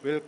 Will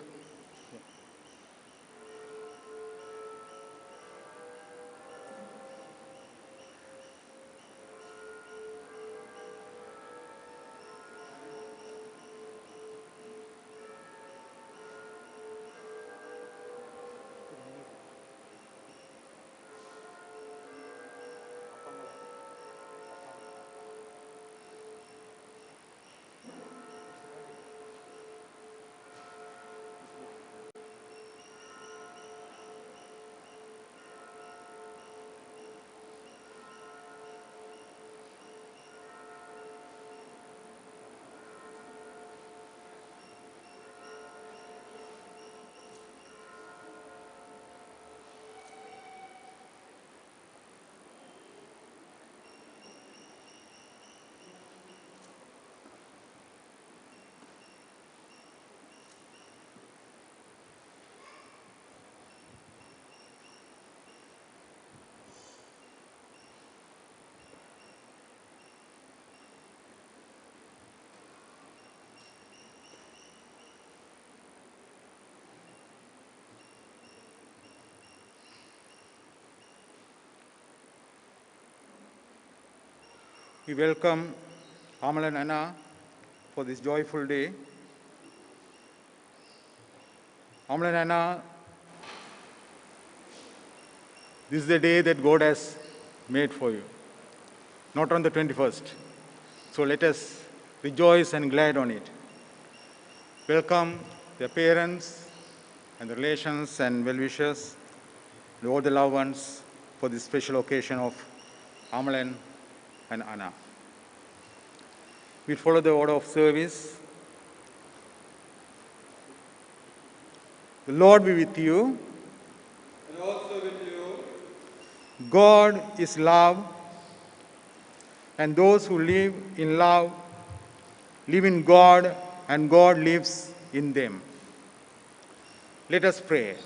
we welcome Amal and Anna for this joyful day. Amal and Anna, this is the day that God has made for you, not on the 21st. So let us rejoice and glad on it. Welcome their parents and the relations and well-wishers and all the loved ones for this special occasion of Amalan and Anna. We follow the order of service. The Lord be with you. And also with you. God is love, and those who live in love live in God, and God lives in them. Let us pray.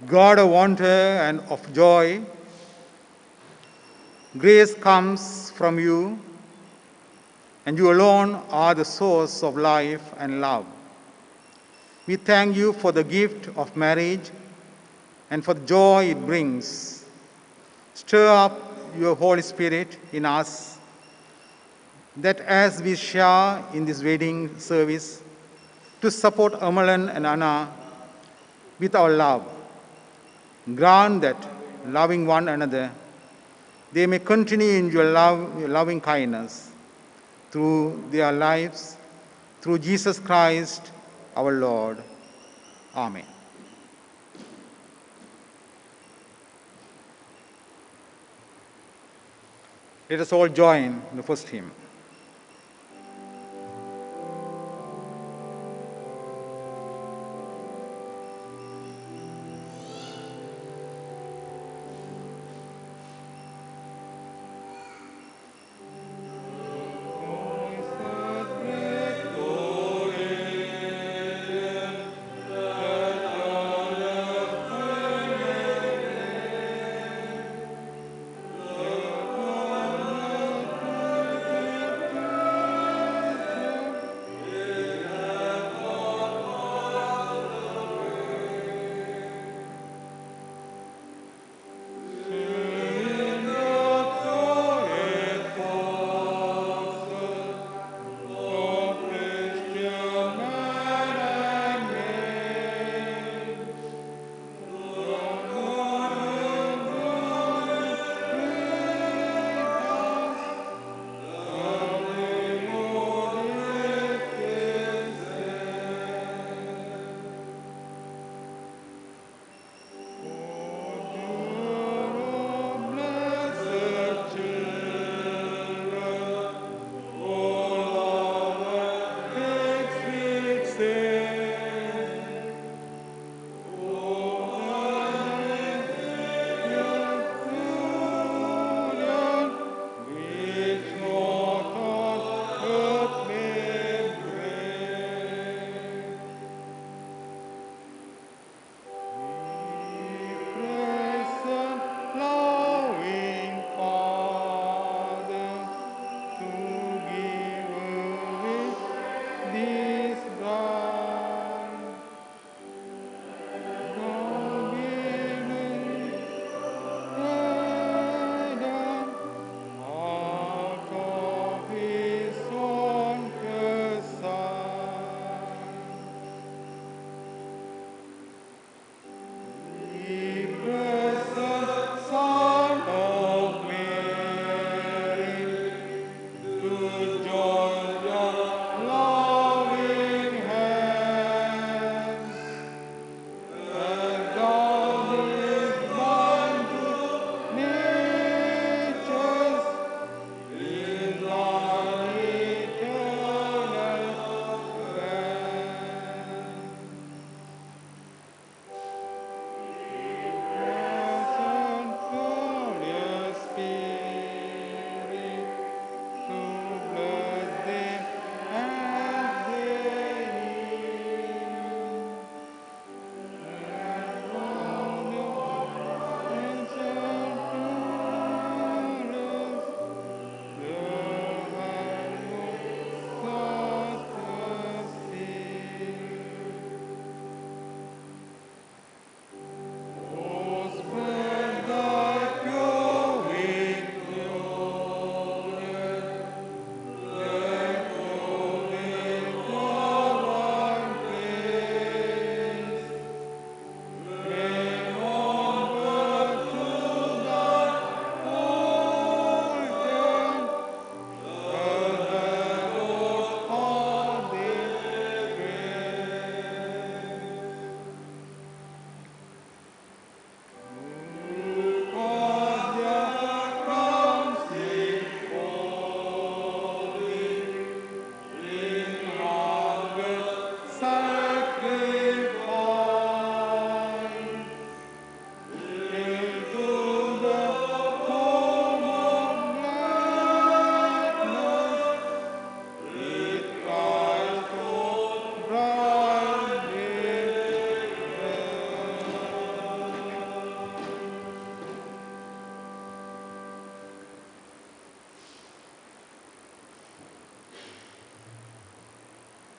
God of wonder and of joy, grace comes from you, and you alone are the source of life and love. We thank you for the gift of marriage and for the joy it brings. Stir up your Holy Spirit in us, that as we share in this wedding service, to support Amalan and Anna with our love, grant that, loving one another, they may continue in your loving kindness through their lives, through Jesus Christ, our Lord. Amen. Let us all join the first hymn.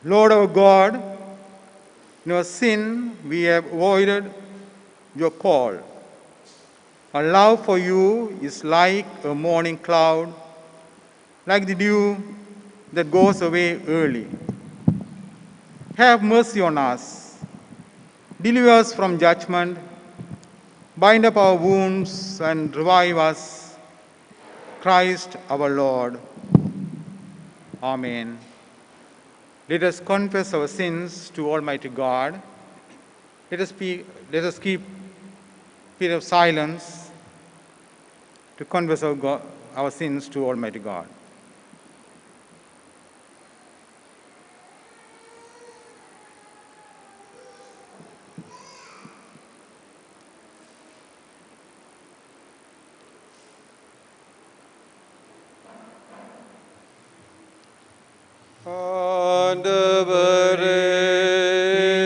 Lord our God, in our sin we have avoided your call. Our love for you is like a morning cloud, like the dew that goes away early. Have mercy on us. Deliver us from judgment. Bind up our wounds and revive us. Christ our Lord. Amen. Let us confess our sins to Almighty God. Let us keep a period of silence to confess our sins to Almighty God. ஆண்டவரே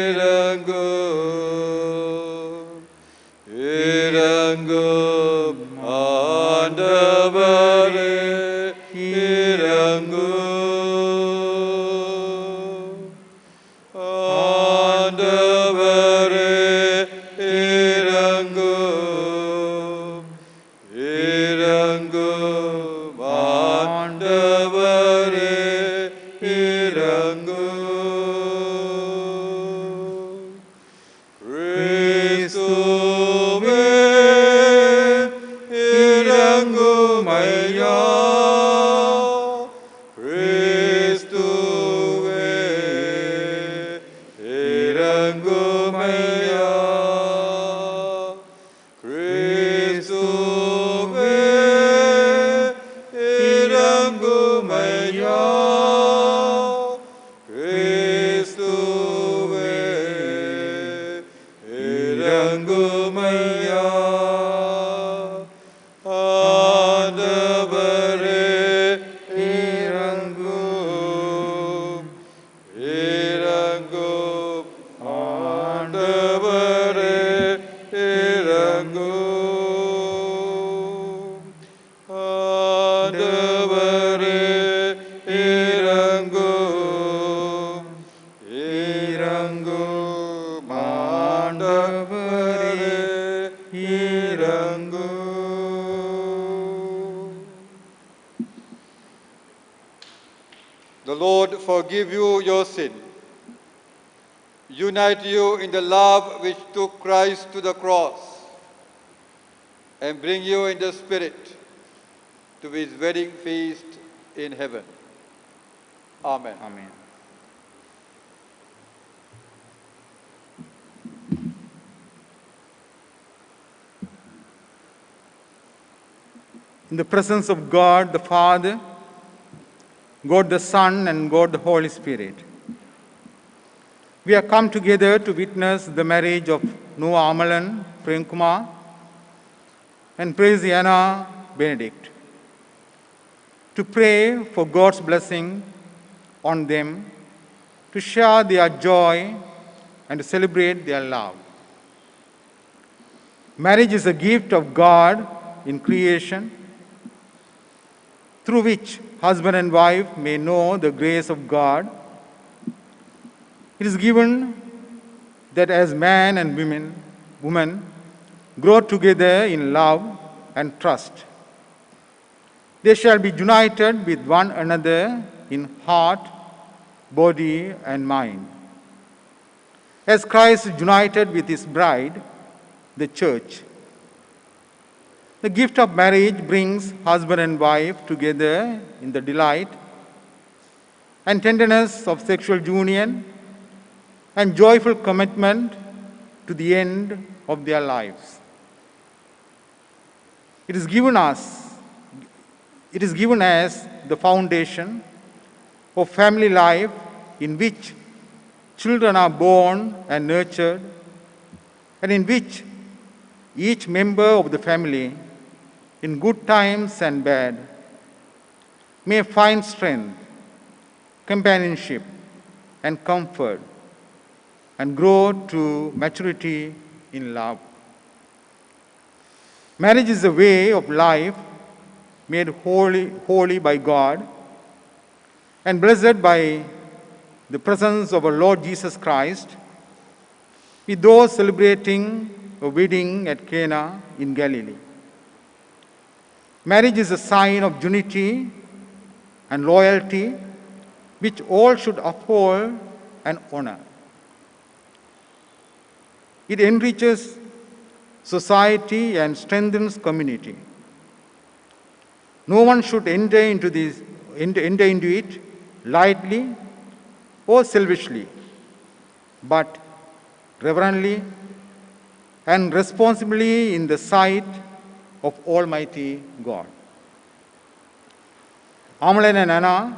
இரங்கும் ஆண்டவரே இரங்கும் ஆண்டவரே இரங்கும் இரங்கும் ஆண்டவரே The Lord forgive you your sin, unite you in the love which took Christ to the cross, and bring you in the Spirit to his wedding feast in heaven. Amen. Amen. In the presence of God the Father, God the Son, and God the Holy Spirit, we have come together to witness the marriage of Noah Amalan Premkumar and Praisiana Benedict, to pray for God's blessing on them, to share their joy and to celebrate their love. Marriage is a gift of God in creation, through which husband and wife may know the grace of God. It is given that as man and woman grow together in love and trust, they shall be united with one another in heart, body, and mind. As Christ is united with his bride, the church, the gift of marriage brings husband and wife together in the delight and tenderness of sexual union and joyful commitment to the end of their lives. It is given as the foundation of family life in which children are born and nurtured, and in which each member of the family, in good times and bad, may find strength, companionship, and comfort, and grow to maturity in love. Marriage is a way of life made holy by God and blessed by the presence of our Lord Jesus Christ with those celebrating a wedding at Cana in Galilee. Marriage is a sign of unity and loyalty which all should uphold and honor. It enriches society and strengthens community. No one should enter into it lightly or selfishly, but reverently and responsibly in the sight of Almighty God. Amalan and Anna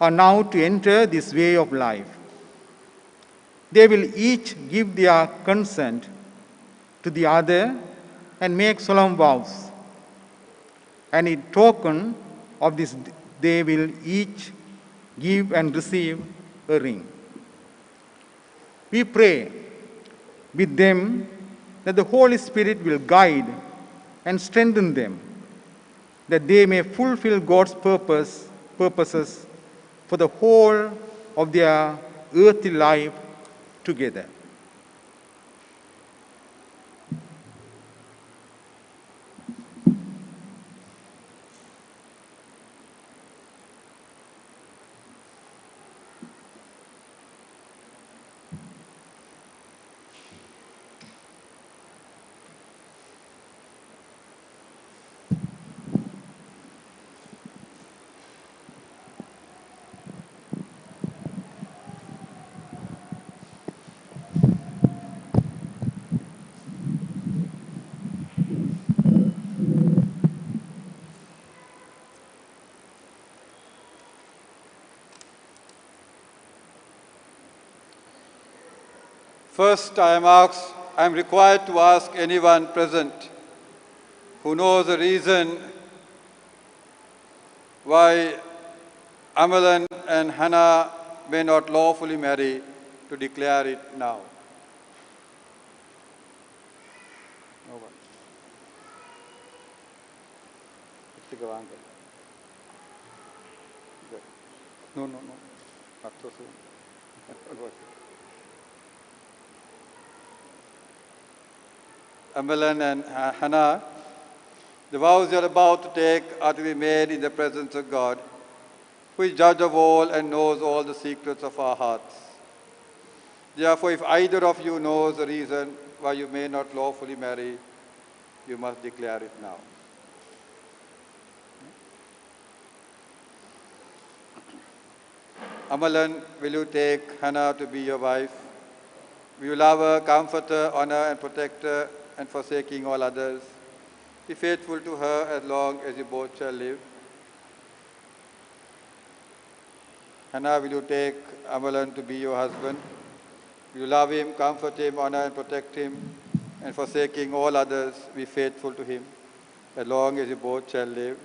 are now to enter this way of life. They will each give their consent to the other and make solemn vows. And in token of this, they will each give and receive a ring. We pray with them that the Holy Spirit will guide and strengthen them, that they may fulfill God's purposes for the whole of their earthly life together. First, I am required to ask anyone present who knows the reason why Amalan and Hannah may not lawfully marry to declare it now. No one. No. Not so soon. Amalan and Hannah, the vows you are about to take are to be made in the presence of God, who is judge of all and knows all the secrets of our hearts. Therefore, if either of you knows the reason why you may not lawfully marry, you must declare it now. Amalan, will you take Hannah to be your wife? Will you love her, comfort her, honor and protect her, and forsaking all others, be faithful to her as long as you both shall live? Hannah, will you take Amalan to be your husband? Will you love him, comfort him, honor and protect him, and forsaking all others, be faithful to him as long as you both shall live?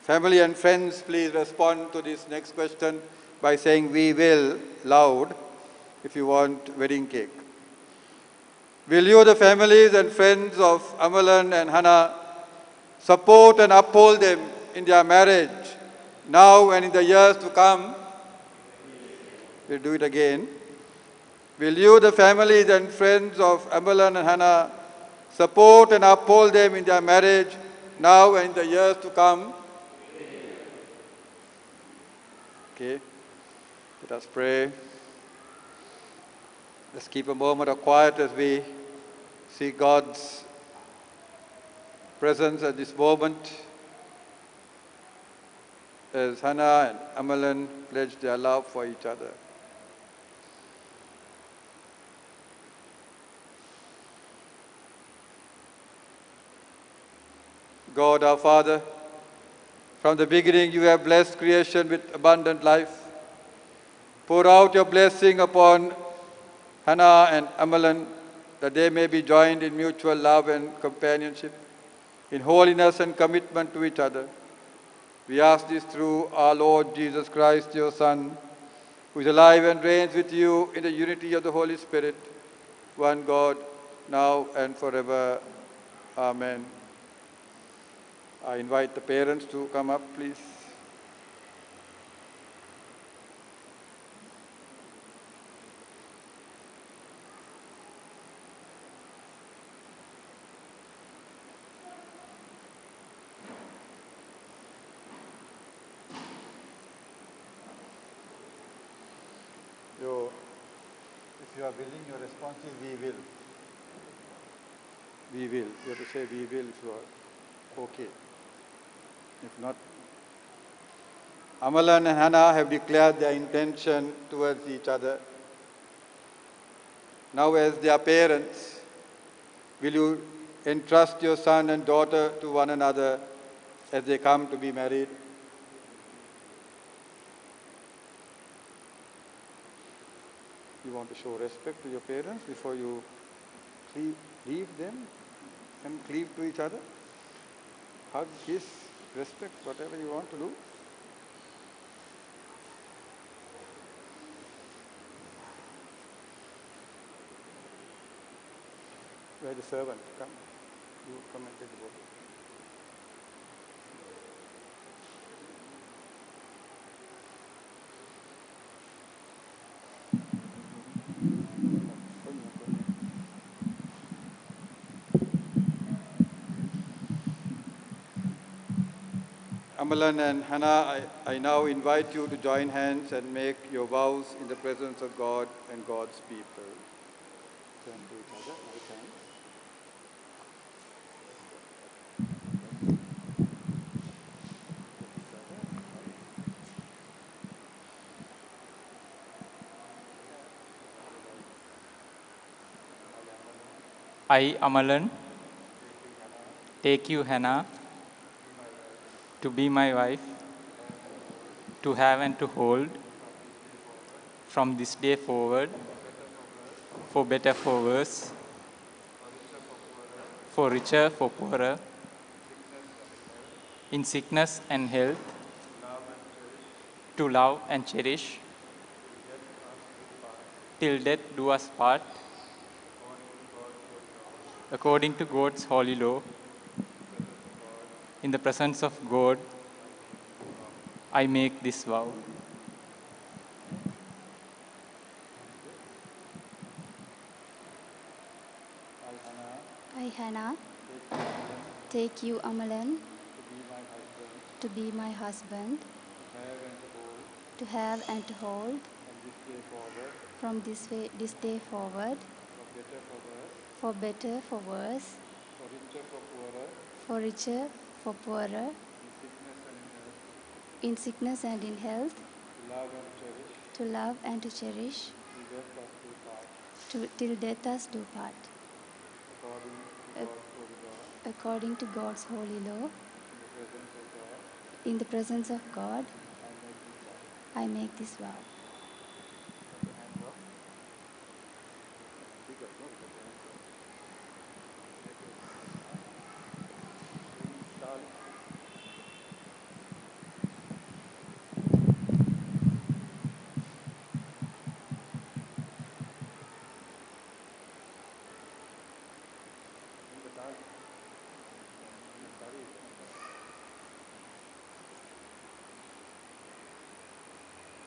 Family and friends, please respond to this next question by saying "we will" loud if you want wedding cake. Will you, the families and friends of Amalan and Hannah, support and uphold them in their marriage now and in the years to come? We'll do it again. Will you, the families and friends of Amalan and Hannah, support and uphold them in their marriage now and in the years to come? Okay. Let us pray. Let's keep a moment of quiet as we see God's presence at this moment, as Hannah and Amalan pledge their love for each other. God our Father, from the beginning you have blessed creation with abundant life. Pour out your blessing upon Hannah and Amalan, that they may be joined in mutual love and companionship, in holiness and commitment to each other. We ask this through our Lord Jesus Christ, your Son, who is alive and reigns with you in the unity of the Holy Spirit, one God, now and forever. Amen. I invite the parents to come up, please. If you are willing, your response is we will. We will. You have to say we will if you are okay. If not, Amalan and Hannah have declared their intention towards each other. Now, as their parents, will you entrust your son and daughter to one another as they come to be married? You want to show respect to your parents before you leave them and cleave to each other? Hug, kiss, respect, whatever you want to do. Where the servant? Come. You come and take the book. Amalan and Hannah, I now invite you to join hands and make your vows in the presence of God and God's people. Turn to each other, right hand. I, Amalan, take you, Hannah, to be my wife, to have and to hold, from this day forward, for better, for worse, for richer, for poorer, in sickness and health, to love and cherish, till death do us part, according to God's holy law, in the presence of God, I make this vow. I, Hannah, take you, Amalan, to be my husband, to have and to hold, from this day forward, for better, for worse, for richer, for poorer, in sickness and in health, to love and to cherish, till death us do part. According to God's holy law, in the presence of God, I make this vow.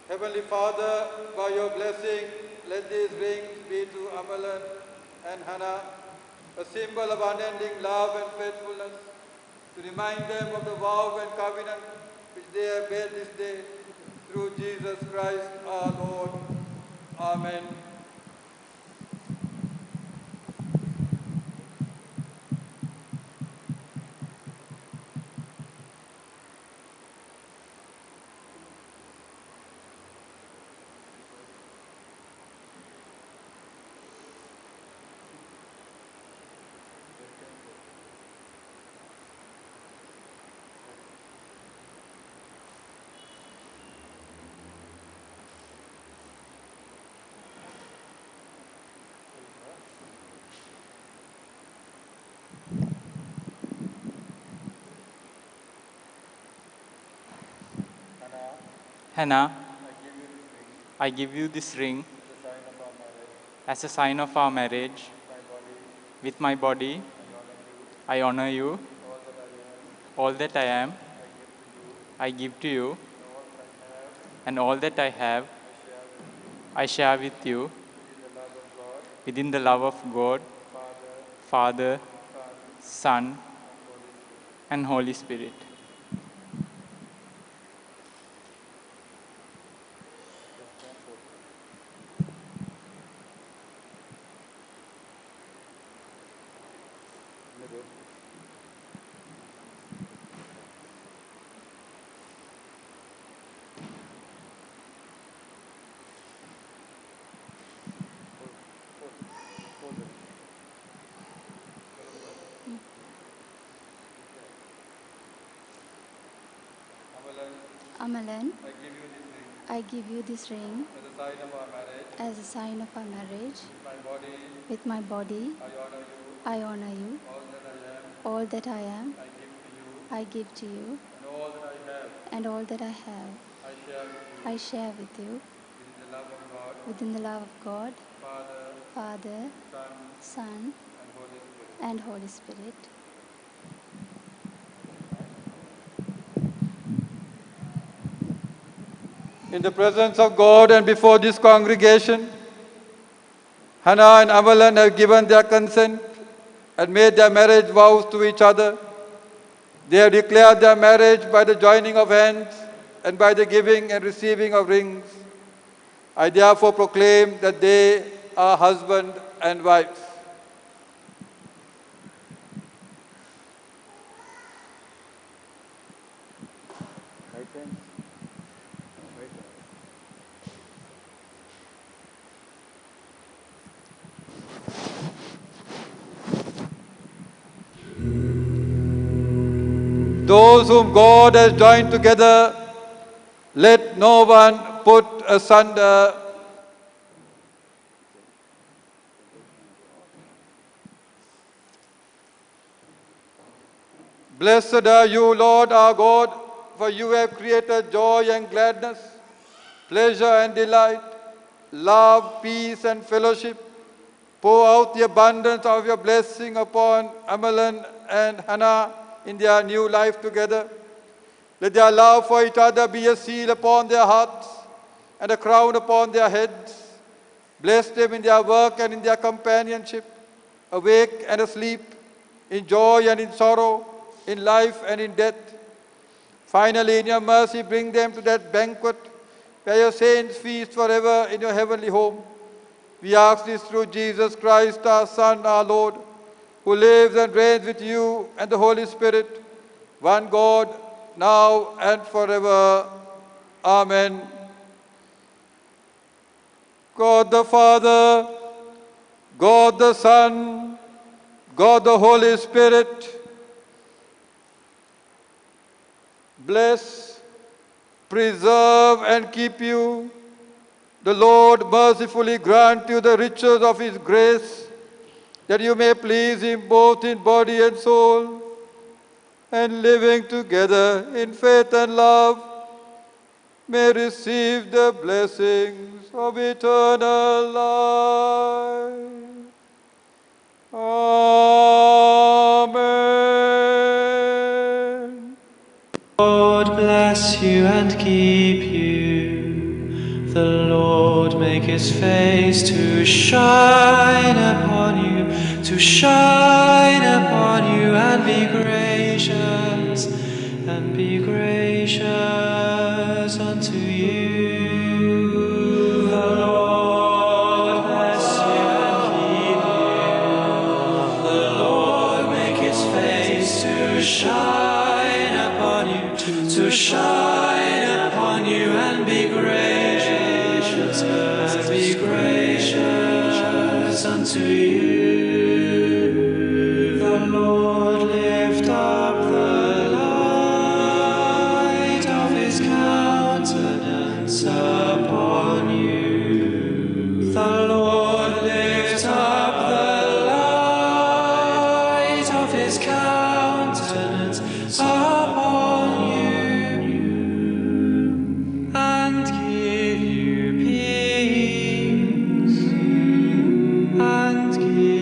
Heavenly Father, by your blessing, let these rings be to Amalan and Hannah a symbol of unending love and faithfulness, to remind them of the vow and covenant which they have made this day through Jesus Christ our Lord. Amen. Hannah, I give you this ring as a sign of our marriage. With my body, I honor you. All that I am, I give to you, and all that I have, I share with you within the love of God, Father, Son, and Holy Spirit. Amalan, I give you this ring as a sign of our marriage. With my body, I honor you. All that I am, I give to you. And all that I have, I share with you. Within the love of God, Father, Son, and Holy Spirit. In the presence of God and before this congregation, Hannah and Amalan have given their consent and made their marriage vows to each other. They have declared their marriage by the joining of hands and by the giving and receiving of rings. I therefore proclaim that they are husband and wife. Those whom God has joined together, let no one put asunder. Blessed are you, Lord our God, for you have created joy and gladness, pleasure and delight, love, peace and fellowship. Pour out the abundance of your blessing upon Amalan and Hannah in their new life together. Let their love for each other be a seal upon their hearts and a crown upon their heads. Bless them in their work and in their companionship, awake and asleep, in joy and in sorrow, in life and in death. Finally, in your mercy, bring them to that banquet where your saints feast forever in your heavenly home. We ask this through Jesus Christ, our Son, our Lord, who lives and reigns with you and the Holy Spirit, one God, now and forever. Amen. God the Father, God the Son, God the Holy Spirit, bless, preserve, and keep you. The Lord mercifully grant you the riches of His grace, that you may please Him both in body and soul, and living together in faith and love, may receive the blessings of eternal life. Amen. Lord bless you and keep you. The Lord make His face to shine upon you, and be gracious, unto you. The Lord bless you and keep you. The Lord make His face to shine upon you, and be gracious, unto you. The Lord lift up the light of His countenance upon you. The Lord lift up the light of His countenance upon you, and give you peace, and give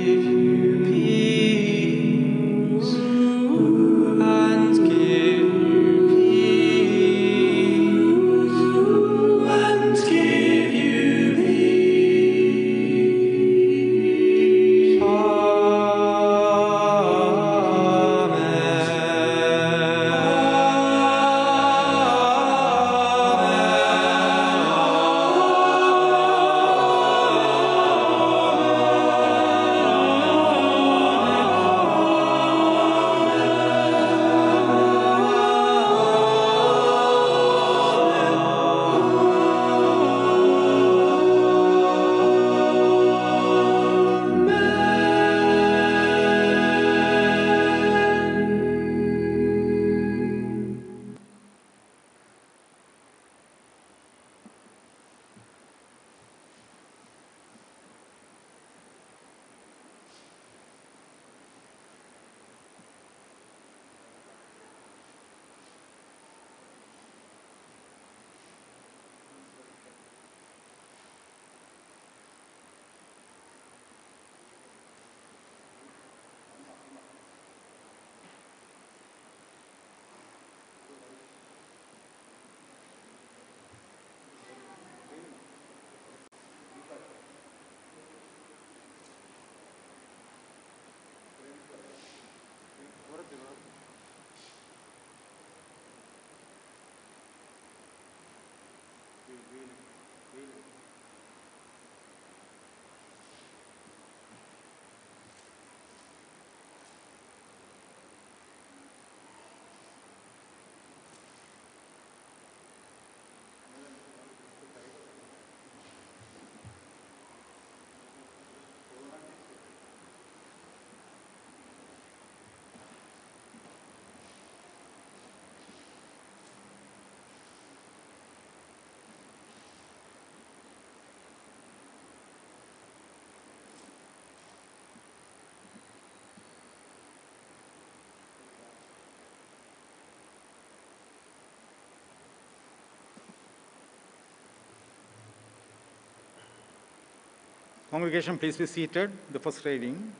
Congregation, please be seated. The first reading.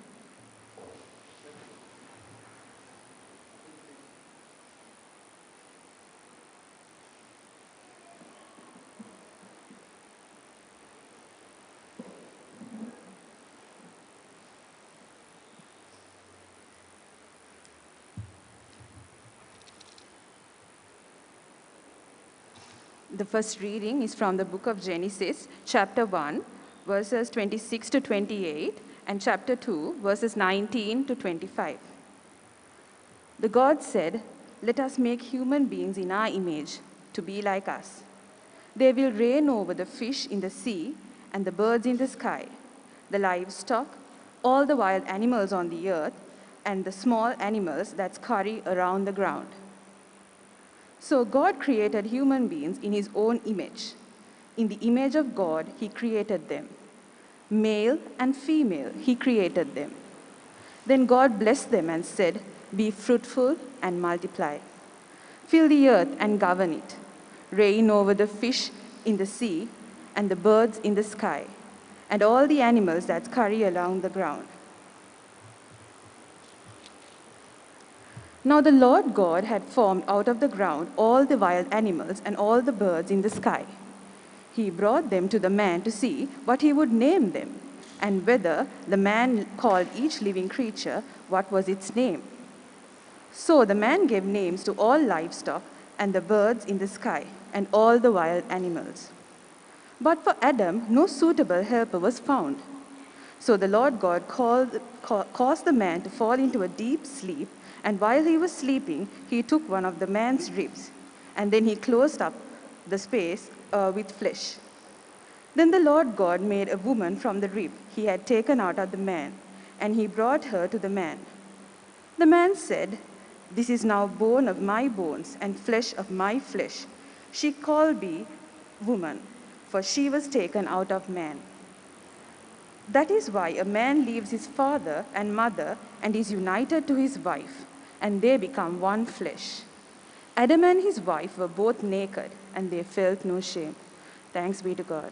The first reading is from the book of Genesis, chapter 1, verses 26 to 28, and chapter 2, verses 19 to 25. The God said, "Let us make human beings in our image, to be like us. They will reign over the fish in the sea and the birds in the sky, the livestock, all the wild animals on the earth, and the small animals that scurry around the ground." So God created human beings in his own image. In the image of God, he created them. Male and female, he created them. Then God blessed them and said, "Be fruitful and multiply. Fill the earth and govern it. Reign over the fish in the sea and the birds in the sky, and all the animals that scurry along the ground." Now the Lord God had formed out of the ground all the wild animals and all the birds in the sky. He brought them to the man to see what he would name them, and whether the man called each living creature what was its name. So the man gave names to all livestock and the birds in the sky and all the wild animals. But for Adam, no suitable helper was found. So the Lord God caused the man to fall into a deep sleep, and while he was sleeping, he took one of the man's ribs, and then he closed up the space with flesh. Then the Lord God made a woman from the rib he had taken out of the man, and he brought her to the man. The man said, "This is now bone of my bones and flesh of my flesh. She called me woman, for she was taken out of man." That is why a man leaves his father and mother and is united to his wife, and they become one flesh. Adam and his wife were both naked, and they felt no shame. Thanks be to God.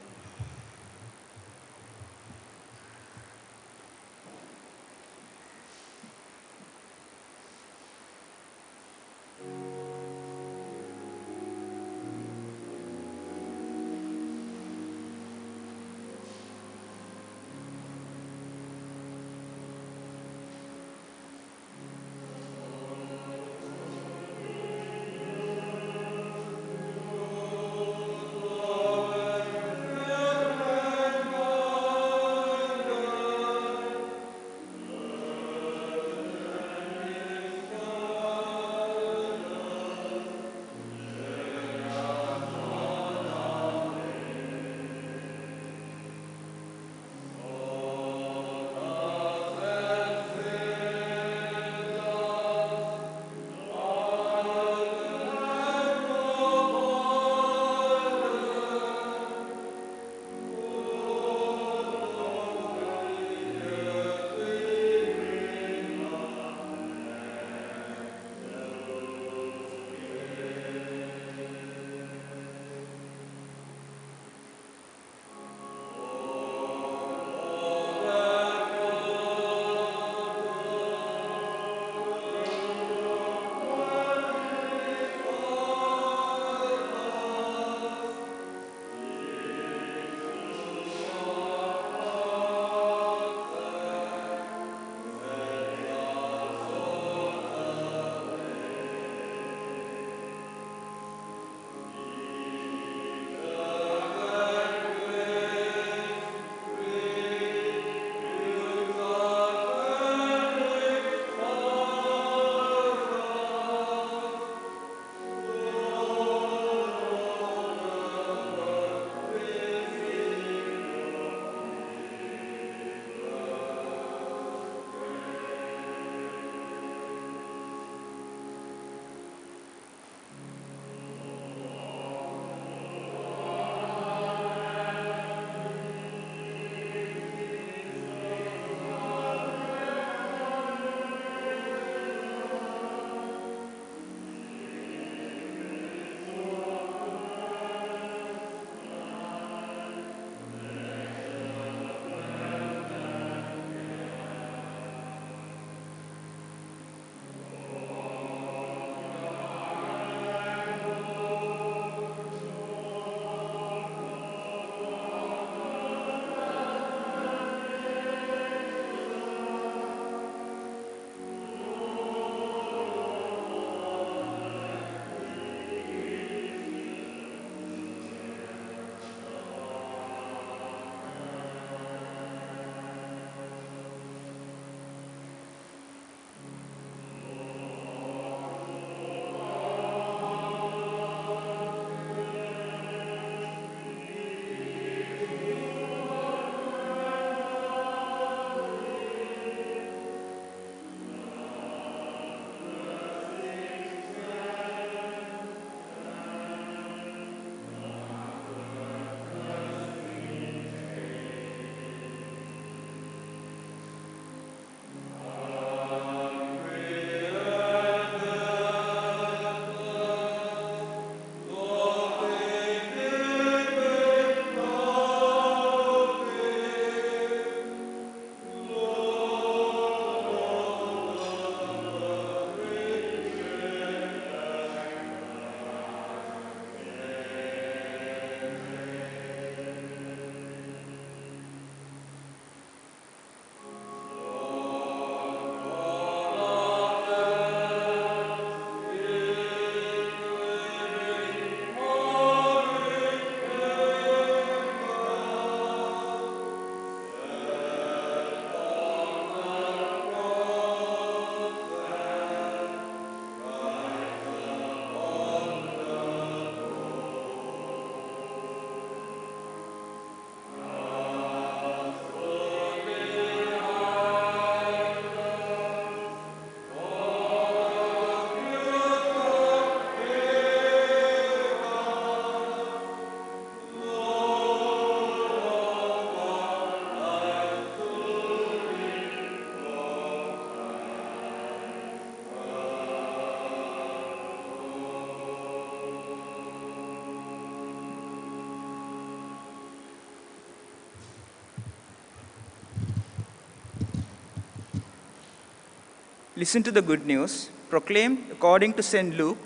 Listen to the good news proclaimed according to St. Luke,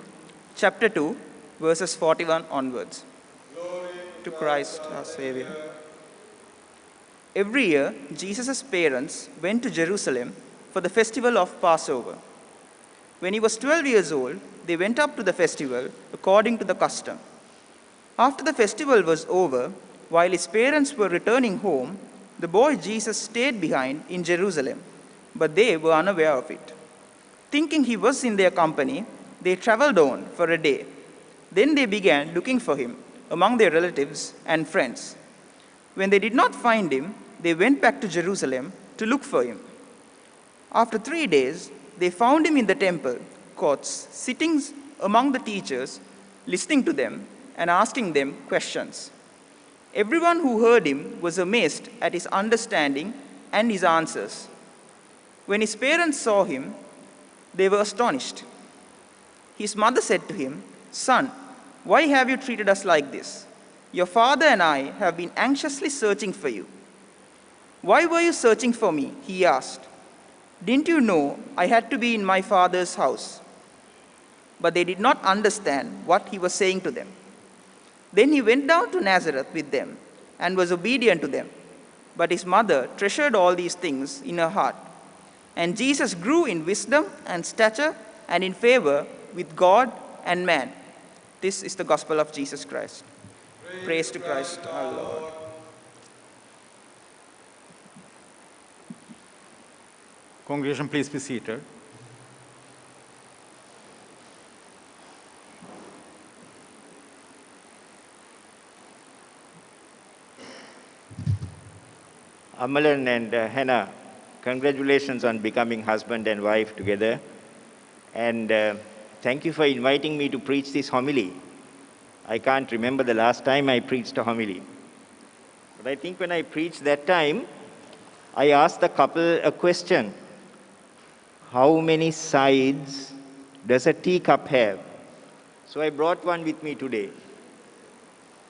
chapter 2, verses 41 onwards. Glory to Christ our Savior. Every year, Jesus' parents went to Jerusalem for the festival of Passover. When he was 12 years old, they went up to the festival according to the custom. After the festival was over, while his parents were returning home, the boy Jesus stayed behind in Jerusalem, but they were unaware of it. Thinking he was in their company, they traveled on for a day. Then they began looking for him among their relatives and friends. When they did not find him, they went back to Jerusalem to look for him. After 3 days, they found him in the temple courts, sitting among the teachers, listening to them and asking them questions. Everyone who heard him was amazed at his understanding and his answers. When his parents saw him, they were astonished. His mother said to him, "Son, why have you treated us like this? Your father and I have been anxiously searching for you." "Why were you searching for me?" he asked. "Didn't you know I had to be in my father's house?" But they did not understand what he was saying to them. Then he went down to Nazareth with them and was obedient to them. But his mother treasured all these things in her heart. And Jesus grew in wisdom and stature and in favor with God and man. This is the gospel of Jesus Christ. Praise to Christ our Lord. Congregation, please be seated. Amalan and Hannah, congratulations on becoming husband and wife together. And thank you for inviting me to preach this homily. I can't remember the last time I preached a homily. But I think when I preached that time, I asked the couple a question. How many sides does a teacup have? So I brought one with me today.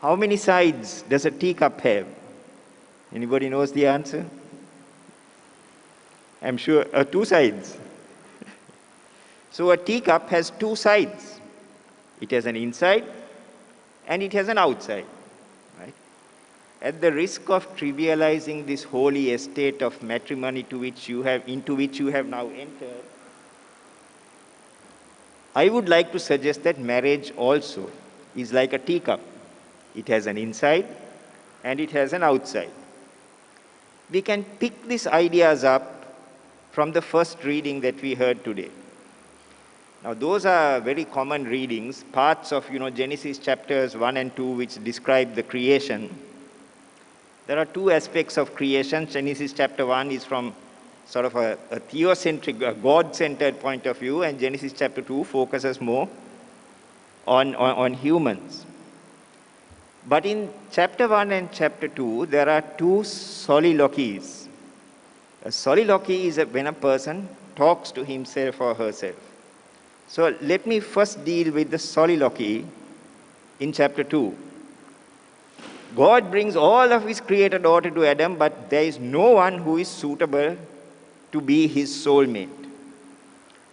How many sides does a teacup have? Anybody knows the answer? I'm sure 2 sides. So a teacup has 2 sides. It has an inside and it has an outside. Right? At the risk of trivializing this holy estate of matrimony into which you have now entered, I would like to suggest that marriage also is like a teacup. It has an inside and it has an outside. We can pick these ideas up from the first reading that we heard today. Now, those are very common readings, parts of Genesis chapters 1 and 2, which describe the creation. There are 2 aspects of creation. Genesis chapter 1 is from sort of a theocentric, a God-centered point of view, and Genesis chapter 2 focuses more on humans. But in chapter 1 and chapter 2, there are 2 soliloquies. A soliloquy is when a person talks to himself or herself. So let me first deal with the soliloquy in chapter 2. God brings all of his created order to Adam, but there is no one who is suitable to be his soulmate.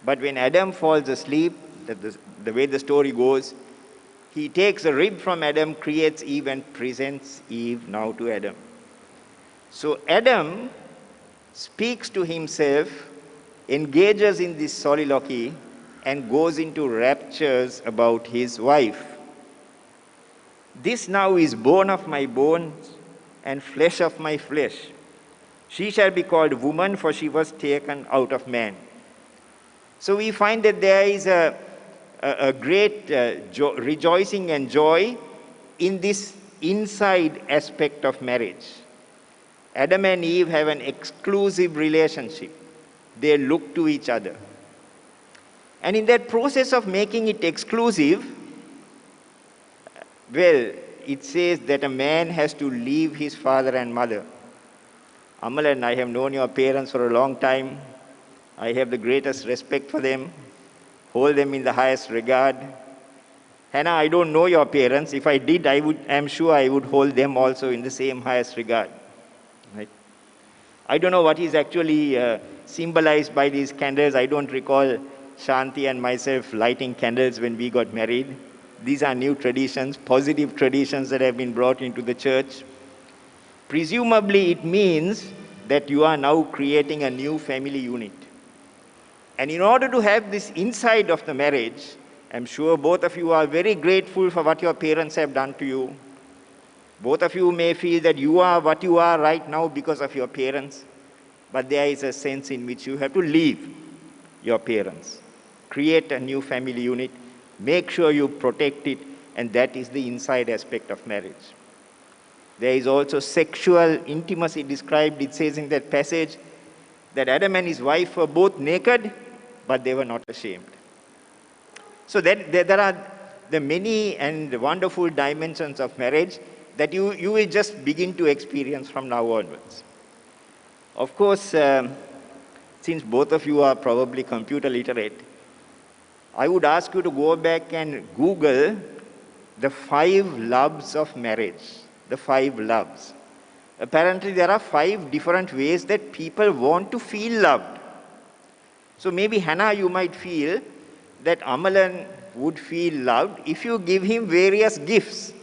But when Adam falls asleep, the way the story goes, he takes a rib from Adam, creates Eve, and presents Eve now to Adam. So Adam speaks to himself, engages in this soliloquy, and goes into raptures about his wife. This now is bone of my bones and flesh of my flesh. She shall be called woman, for she was taken out of man. So we find that there is a great rejoicing and joy in this inside aspect of marriage. Adam and Eve have an exclusive relationship. They look to each other. And in that process of making it exclusive, well, it says that a man has to leave his father and mother. Amalan, I have known your parents for a long time. I have the greatest respect for them, hold them in the highest regard. Hannah, I don't know your parents. If I did, I'm sure I would hold them also in the same highest regard. Right? I don't know what is actually symbolized by these candles. I don't recall Shanti and myself lighting candles when we got married. These are new traditions, positive traditions that have been brought into the church. Presumably, it means that you are now creating a new family unit. And in order to have this inside of the marriage, I'm sure both of you are very grateful for what your parents have done to you. Both of you may feel that you are what you are right now because of your parents, but there is a sense in which you have to leave your parents, create a new family unit, make sure you protect it, and that is the inside aspect of marriage. There is also sexual intimacy described. It says in that passage that Adam and his wife were both naked, but they were not ashamed. So there are the many and wonderful dimensions of marriage that you will just begin to experience from now onwards. Of course, since both of you are probably computer literate, I would ask you to go back and Google the 5 loves of marriage, the 5 loves. Apparently, there are 5 different ways that people want to feel loved. So maybe, Hannah, you might feel that Amalan would feel loved if you give him various gifts.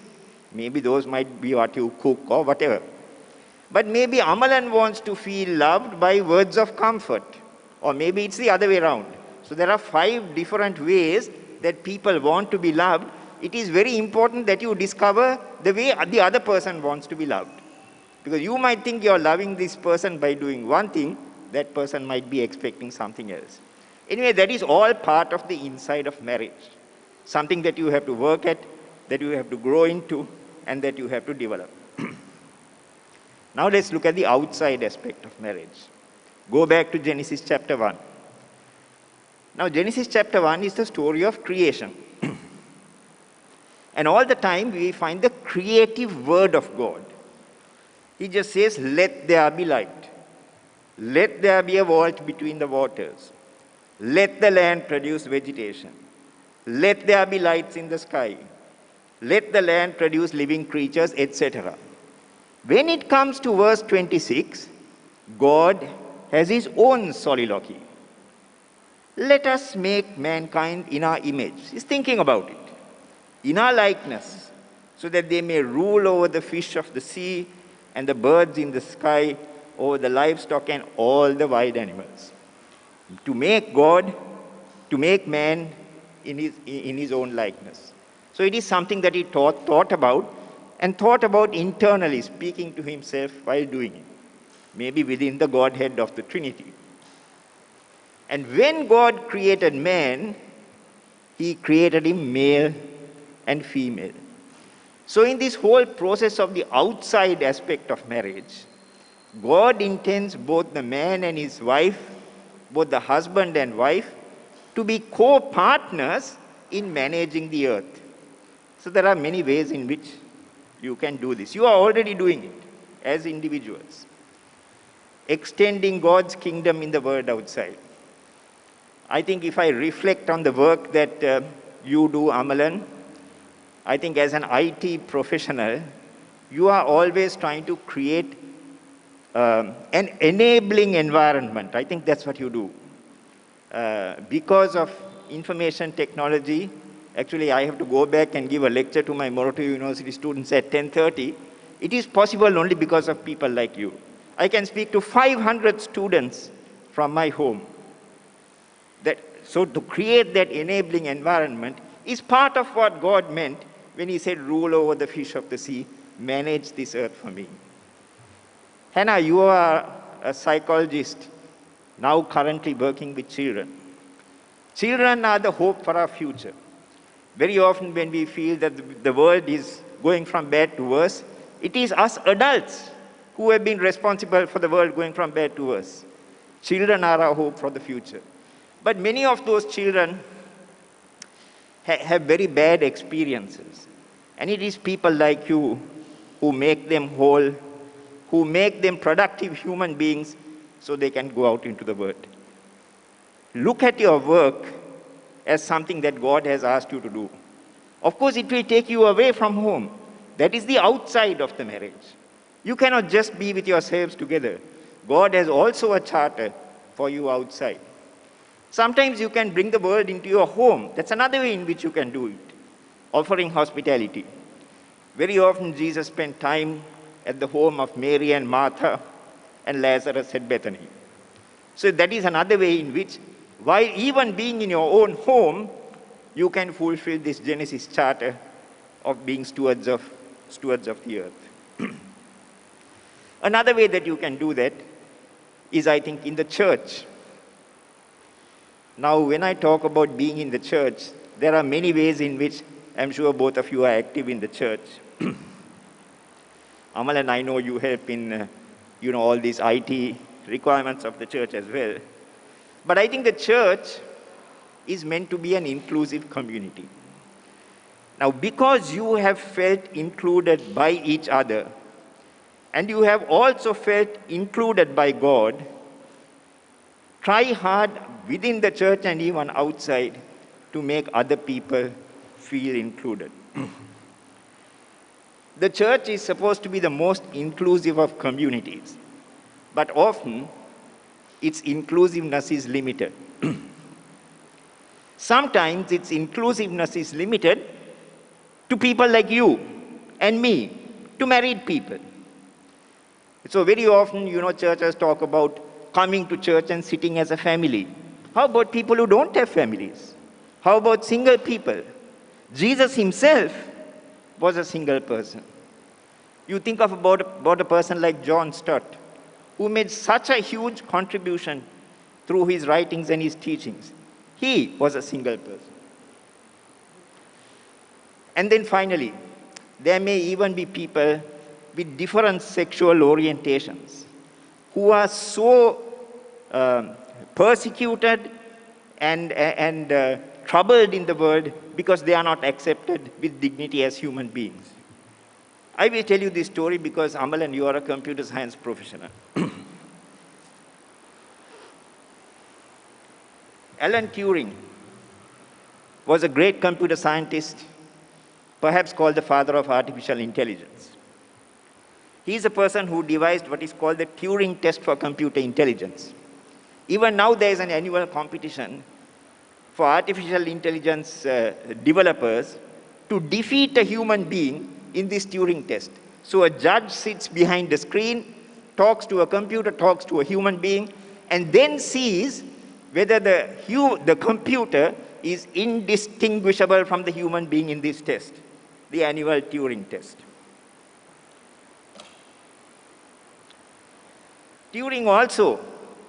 Maybe those might be what you cook or whatever. But maybe Amalan wants to feel loved by words of comfort. Or maybe it's the other way around. So there are 5 different ways that people want to be loved. It is very important that you discover the way the other person wants to be loved. Because you might think you're loving this person by doing one thing, that person might be expecting something else. Anyway, that is all part of the inside of marriage. Something that you have to work at, that you have to grow into, and that you have to develop. Now let's look at the outside aspect of marriage. Go back to Genesis chapter 1. Now Genesis chapter 1 is the story of creation. And all the time we find the creative word of God. He just says, let there be light. Let there be a vault between the waters. Let the land produce vegetation. Let there be lights in the sky. Let the land produce living creatures, etc. When it comes to verse 26, God has his own soliloquy. Let us make mankind in our image. He's thinking about it. In our likeness, so that they may rule over the fish of the sea and the birds in the sky, over the livestock and all the wild animals. To make God, to make man in his own likeness. So it is something that he thought about internally, speaking to himself while doing it. Maybe within the Godhead of the Trinity. And when God created man, he created him male and female. So in this whole process of the outside aspect of marriage, God intends both the man and his wife, both the husband and wife, to be co-partners in managing the earth. So there are many ways in which you can do this. You are already doing it as individuals. Extending God's kingdom in the world outside. I think if I reflect on the work that you do, Amalan, I think as an IT professional, you are always trying to create an enabling environment. I think that's what you do. Because of information technology, actually I have to go back and give a lecture to my Moroto University students at 10:30. It is possible only because of people like you. I can speak to 500 students from my home. So to create that enabling environment is part of what God meant when he said, rule over the fish of the sea, manage this earth for me. Hannah, you are a psychologist, now currently working with children. Children are the hope for our future. Very often when we feel that the world is going from bad to worse, it is us adults who have been responsible for the world going from bad to worse. Children are our hope for the future. But many of those children have very bad experiences. And it is people like you who make them whole, who make them productive human beings so they can go out into the world. Look at your work as something that God has asked you to do. Of course, it will take you away from home. That is the outside of the marriage. You cannot just be with yourselves together. God has also a charter for you outside. Sometimes you can bring the world into your home. That's another way in which you can do it, offering hospitality. Very often Jesus spent time at the home of Mary and Martha and Lazarus at Bethany. So that is another way in which, while even being in your own home, you can fulfill this Genesis charter of being stewards of the earth. Another way that you can do that is, I think, in the church. Now, when I talk about being in the church, there are many ways in which I'm sure both of you are active in the church. Amal and I know you help in, all these IT requirements of the church as well. But I think the church is meant to be an inclusive community. Now, because you have felt included by each other, and you have also felt included by God, try hard within the church and even outside to make other people feel included. The church is supposed to be the most inclusive of communities, but often its inclusiveness is limited. Sometimes its inclusiveness is limited to people like you and me, to married people. So very often, churches talk about coming to church and sitting as a family. How about people who don't have families? How about single people? Jesus himself was a single person. You think about a person like John Stott, who made such a huge contribution through his writings and his teachings. He was a single person. And then finally, there may even be people with different sexual orientations who are so persecuted and troubled in the world because they are not accepted with dignity as human beings. I will tell you this story because, Amalan, you are a computer science professional. Alan Turing was a great computer scientist, perhaps called the father of artificial intelligence. He is a person who devised what is called the Turing test for computer intelligence. Even now there is an annual competition for artificial intelligence developers to defeat a human being in this Turing test. So a judge sits behind the screen, talks to a computer, talks to a human being, and then sees whether the computer is indistinguishable from the human being in this test, the annual Turing test. Turing also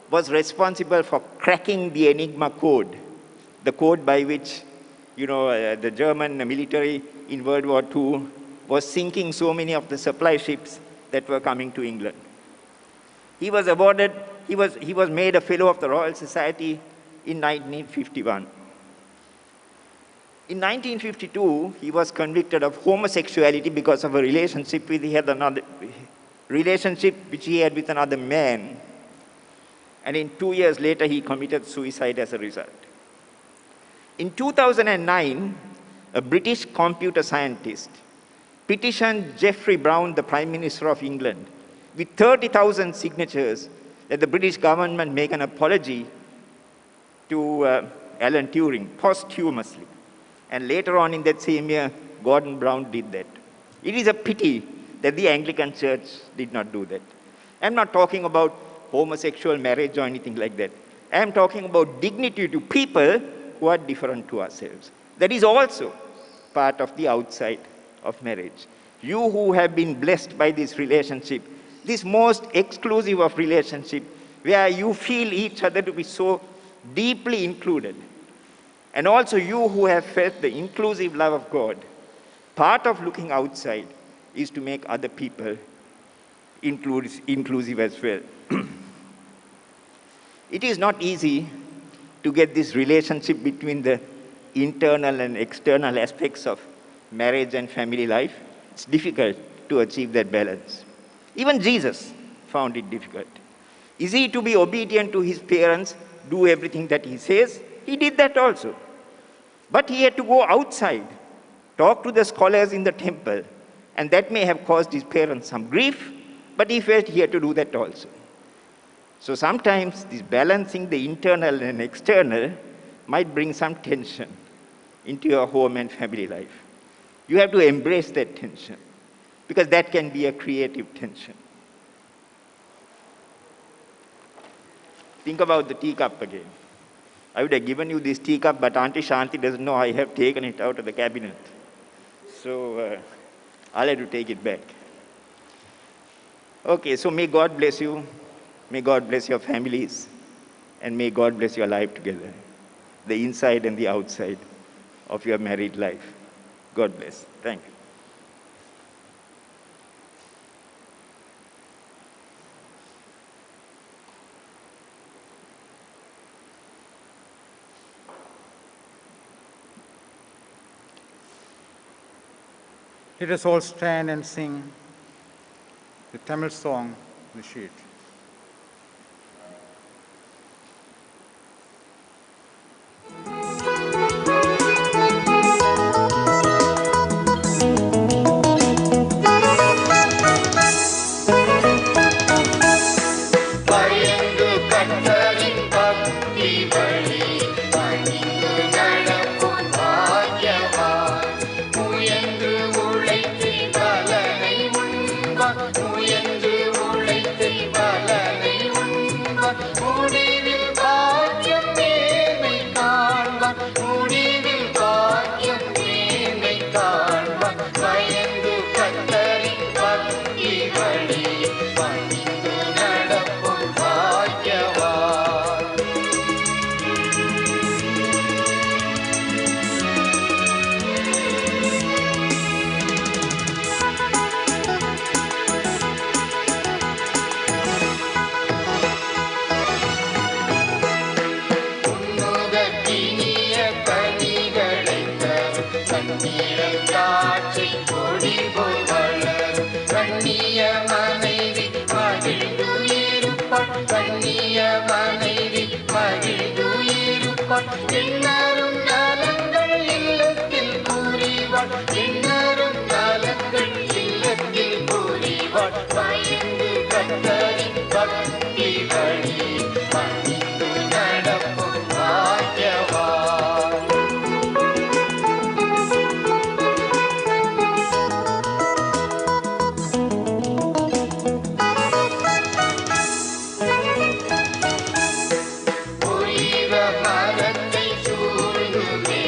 was responsible for cracking the Enigma code, the code by which the German military in World War II was sinking so many of the supply ships that were coming to England. He was awarded, he was made a Fellow of the Royal Society in 1951. In 1952, he was convicted of homosexuality because of a relationship which he had with another man. And in 2 years later, he committed suicide as a result. In 2009, a British computer scientist petitioned Geoffrey Brown, the Prime Minister of England, with 30,000 signatures that the British government make an apology to Alan Turing posthumously. And later on in that same year, Gordon Brown did that. It is a pity that the Anglican Church did not do that. I'm not talking about homosexual marriage or anything like that. I'm talking about dignity to people who are different to ourselves. That is also part of the outside of marriage. You who have been blessed by this relationship, this most exclusive of relationship, where you feel each other to be so deeply included. And also you who have felt the inclusive love of God, part of looking outside is to make other people inclusive as well. It is not easy to get this relationship between the internal and external aspects of marriage and family life. It's difficult to achieve that balance. Even Jesus found it difficult. Is he to be obedient to his parents, do everything that he says? He did that also. But he had to go outside, talk to the scholars in the temple, and that may have caused his parents some grief, but he felt he had to do that also. So sometimes this balancing the internal and external might bring some tension into your home and family life. You have to embrace that tension, because that can be a creative tension. Think about the teacup again. I would have given you this teacup, but Auntie Shanti doesn't know I have taken it out of the cabinet. So I'll have to take it back. Okay, so may God bless you. May God bless your families. And may God bless your life together, the inside and the outside of your married life. God bless. Thank you. Let us all stand and sing the Tamil song, The Sheet. பயந்து கற்றலின் பக்தி வழி பணிந்து நடக்கும் பாக்கியவான். முயன்று உழைத்து பலனை உண்பான். முயன்று உழைத்து பலனை உண்பான். முடிவில் பாக்கியம் மேன்மை காண்பான். முடிவில் பாக்கியம் மேன்மை காண்பான். பயந்து கற்றலின் பக்தி வழி பணிந்து நடக்கும் பாக்கியவான். உன்னுதற்கினிய கனிகளைத் தரும் கண்ணீரல் திராட்சை கொடி போல் வளரும். கண்ணிய மனைவி மகிழ்ந்துயிருப்பாள். கண்ணிய மனைவி மகிழ்ந்துயிருப்பாள். எண்ணரும் நலங்கள் இல்லத்தில் புரிவாள். எண்ணரும் நலங்கள் இல்லத்தில் புரிவாள். பயந்து கர்த்தரின் பக்தி வழி பணிந்து நடக்கும் பாக்கியவான். ஒலிவ மரத்தை சூழ்ந்துமே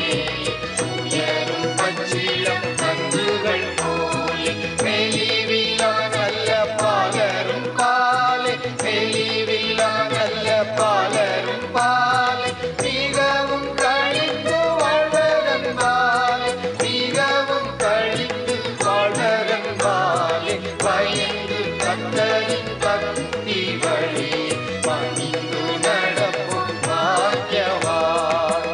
உயரும் பச்சிளம் கன்றுகள் போலே மெலிவில்லா நல்ல பாலரும் பாலே மெலிவில்லா நல்ல பாலரும் பாலே மிகவும் கழித்து வாழ்வதன் பாலே மிகவும் கழித்து வாழ்வதன் பாலே பயந்து கர்த்தரின் பக்தி வழி பணிந்து நடக்கும் பாக்கியவான்.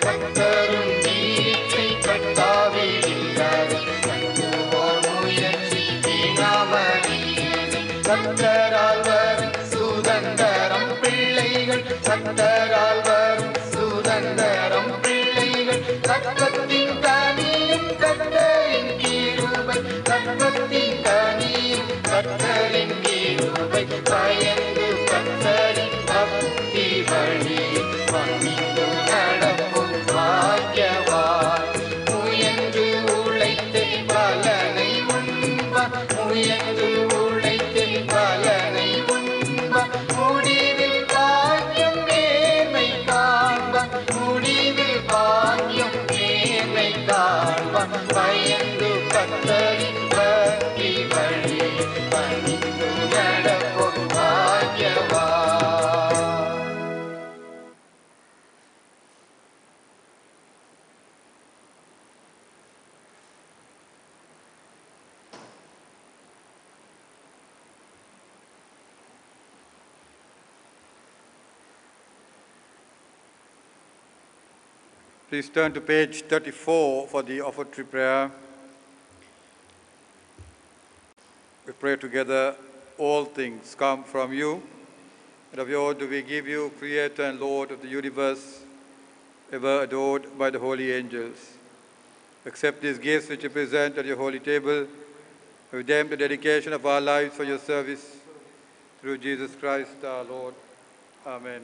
கர்த்தரும் நீச்சை கட்டாவில் இல்லாது கண்டுவோர் முயற்சி வீணாமறியது. கர்த்தரால் வரும் சுதந்தரம் பிள்ளைகள். கர்த்தரால் வரும் சுதந்தரம் பிள்ளைகள். கர்த்தத்தின் கனியும் கர்த்தரின் கிருபை. கர்த்தத்தின் கனியும் கர்த்தரின் கிருபை. பயந்து கர்த்தரின் பக்தி வழி பணிந்து நடக்கும் பாக்கியவான். முயன்று உழைத்து பலனை உண்பான். முயன்று உழைத்து பலனை உண்பான். முடிவில் பாக்கியம் மேன்மை காண்பான். முடிவில் பாக்கியம் மேன்மை காண்பான். பயந்து கர்த்தரின் பக்தி வழி பணிந்து நடக்கும் பாக்கியவான். Please turn to page 34 for the offertory prayer. We pray together, all things come from you, And of your own do we give you, Creator and Lord of the universe, ever adored by the holy angels. Accept these gifts which you present at your holy table, with them the dedication of our lives for your service, through Jesus Christ our Lord. Amen.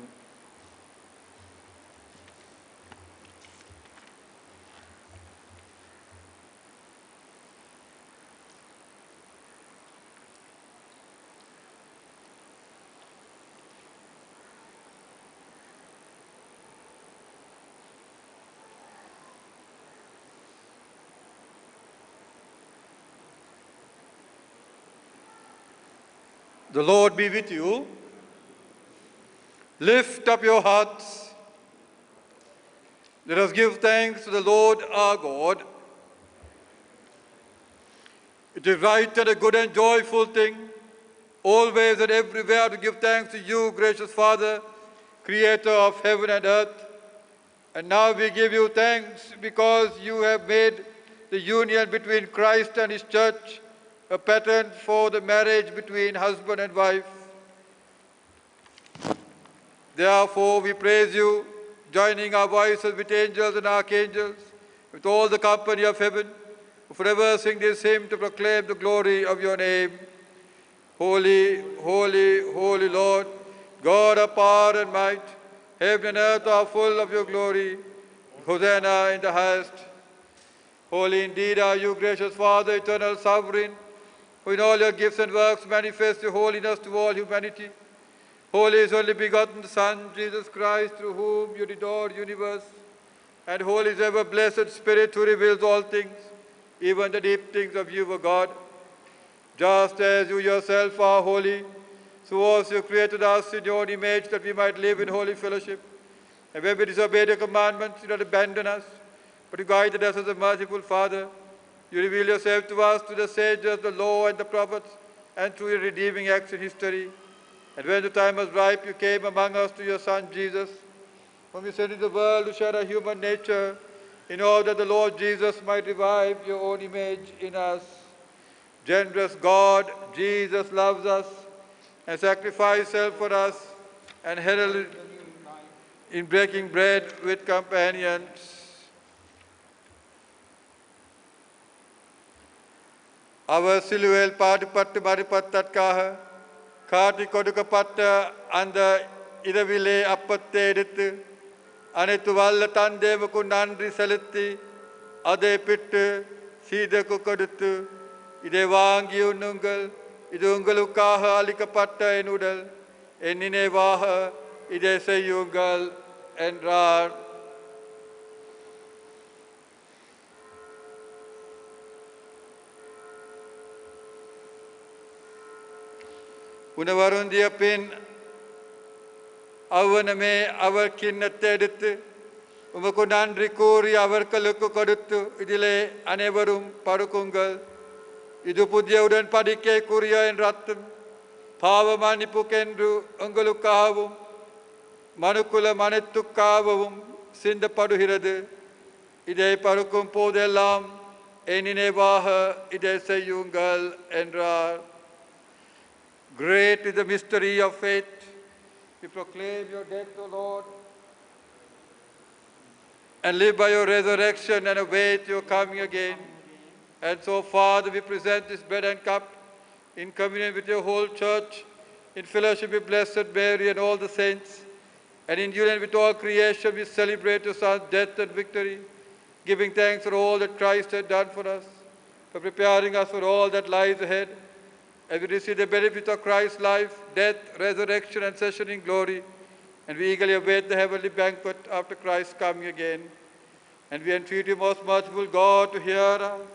The Lord be with you. Lift up your hearts. Let us give thanks to the Lord our God. It is right and a good and joyful thing, always and everywhere, to give thanks to you, gracious Father, Creator of heaven and earth. And now we give you thanks because you have made the union between Christ and his church a pattern for the marriage between husband and wife. Therefore, we praise you, joining our voices with angels and archangels, with all the company of heaven, who forever sing this hymn to proclaim the glory of your name. Holy, holy, holy Lord, God of power and might, heaven and earth are full of your glory. Hosanna in the highest. Holy indeed are you, gracious Father, eternal sovereign, who in all your gifts and works manifest your holiness to all humanity. Holy is only begotten Son, Jesus Christ, through whom you did all universe. And holy is ever blessed Spirit, who reveals all things, even the deep things of you, O God. Just as you yourself are holy, so also you created us in your own image, that we might live in holy fellowship. And when we disobeyed your commandments, you did not abandon us, but you guided us as a merciful Father. You reveal yourself to us through the sages, the law, and the prophets, and through your redeeming acts in history. And when the time was ripe, you came among us to your Son, Jesus, whom you sent into the world to share our human nature, in order that the Lord Jesus might revive your own image in us. Generous God, Jesus loves us and sacrificed himself for us, and heralded in breaking bread with companions. Our siluel පාටිපට්ට බරිපත්තත්කාහ කාටි කොඩුකපට්ට அந்த இரவிலே அப்பத்தை எடுத்து அனைத்து வல்ல தந்தேவுக்கு நன்றி செலுத்தி அதை பிட்டு சீதக்கு கொடுத்து இதை வாங்கி உண்ணுங்கள், இது உங்களுக்காக அளிக்கப்பட்ட என் உடல், என் நினைவாக இதை செய்யுங்கள் என்றார். உணவருந்திய பின் அவனமே அவர் கிண்ணத்தை எடுத்து உமக்கு நன்றி கூறி அவர்களுக்கு கொடுத்து, இதிலே அனைவரும் பருக்குங்கள், இது புதிய உடன்படிக்கைக்குரிய என் ரத்தம், பாவ மன்னிப்புக்கென்று உங்களுக்காகவும் மனுக்குல அனைத்துக்காகவும் சிந்தப்படுகிறது. இதை பருக்கும் போதெல்லாம் என் நினைவாக இதை செய்யுங்கள் என்றார். Great is the mystery of faith. We proclaim your death, O Lord, and live by your resurrection and await your coming again. And so, Father, we present this bread and cup in communion with your whole church, in fellowship with Blessed Mary and all the saints, and in union with all creation, we celebrate your Son's death and victory, giving thanks for all that Christ has done for us, for preparing us for all that lies ahead. As we receive the benefit of Christ's life, death, resurrection, and session in glory, and we eagerly await the heavenly banquet after Christ's coming again. And we entreat you, most merciful God, to hear us,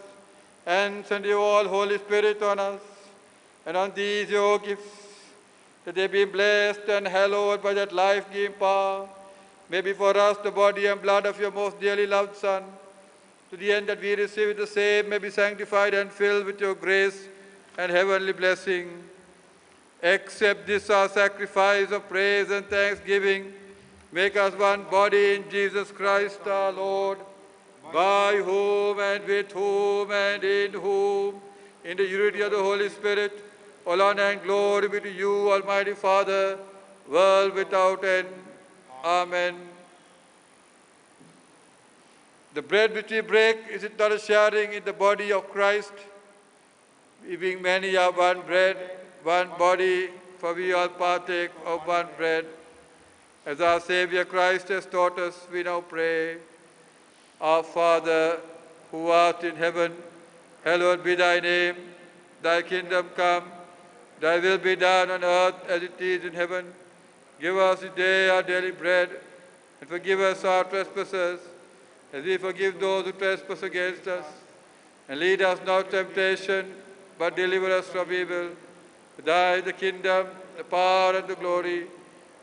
and send your all Holy Spirit on us, and on these your gifts, that they be blessed and hallowed by that life-giving power, may be for us the body and blood of your most dearly loved Son, to the end that we receive the same may be sanctified and filled with your grace and heavenly blessing. Accept this our sacrifice of praise and thanksgiving. Make us one body in Jesus Christ our Lord, by whom and with whom and in whom, in the unity of the Holy Spirit, all honor and glory be to you, Almighty Father, world without end. Amen. The bread which we break, is it not a sharing in the body of Christ? We being many are one bread, one body, for we all partake of one bread. As our Savior Christ has taught us, we now pray. Our Father, who art in heaven, hallowed be thy name. Thy kingdom come, thy will be done on earth as it is in heaven. Give us this day our daily bread, and forgive us our trespasses, as we forgive those who trespass against us. And lead us not into temptation, but deliver us from evil. For thine is the kingdom, the power, and the glory,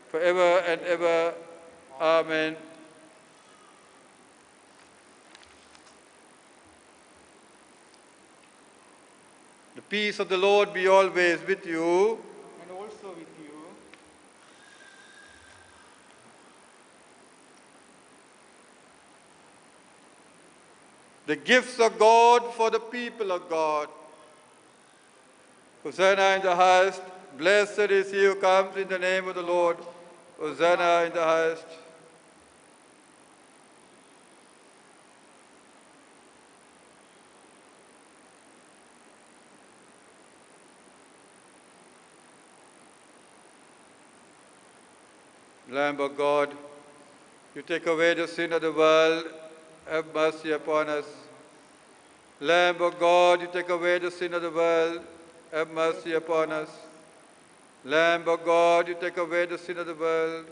forever and ever. Amen. The peace of the Lord be always with you. And also with you. The gifts of God for the people of God. Hosanna in the highest. Blessed is he who comes in the name of the Lord. Hosanna in the highest. Lamb of God, you take away the sin of the world, have mercy upon us. Lamb of God, you take away the sin of the world, have mercy upon us. Lamb of God, you take away the sin of the world,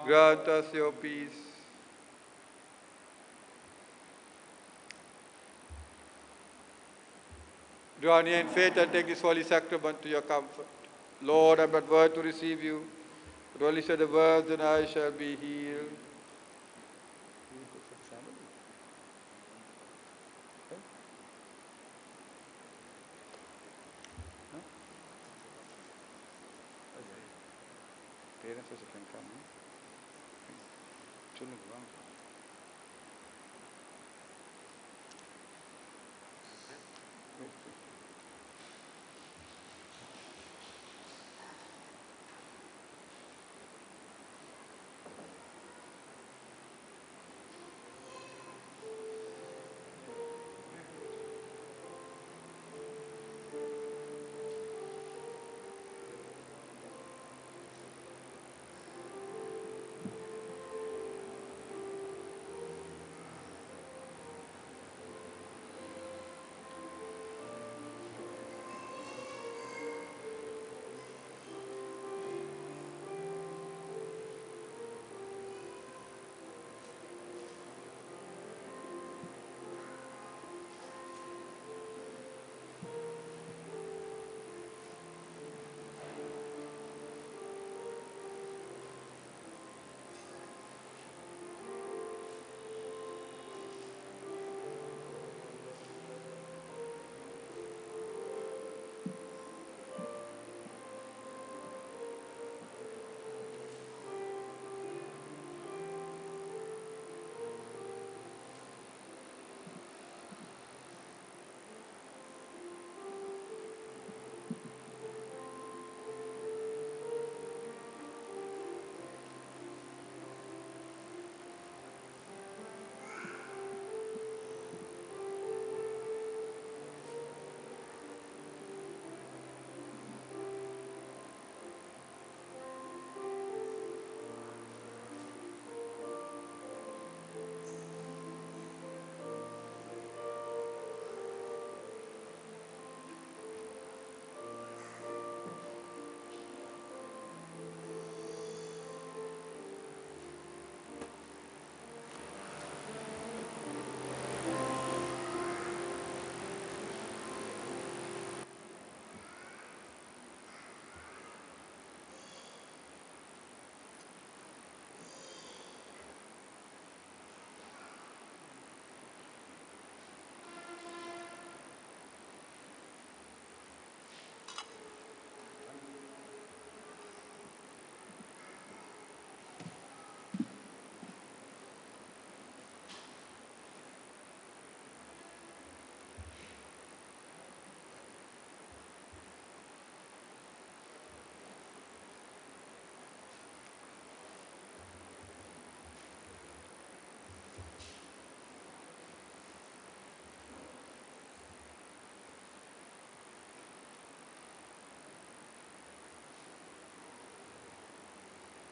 grant us your peace. Draw near in faith and take this holy sacrament to your comfort. Lord, I am not worthy to receive you, but only say the words and I shall be healed. Parents also can come. Children wrong.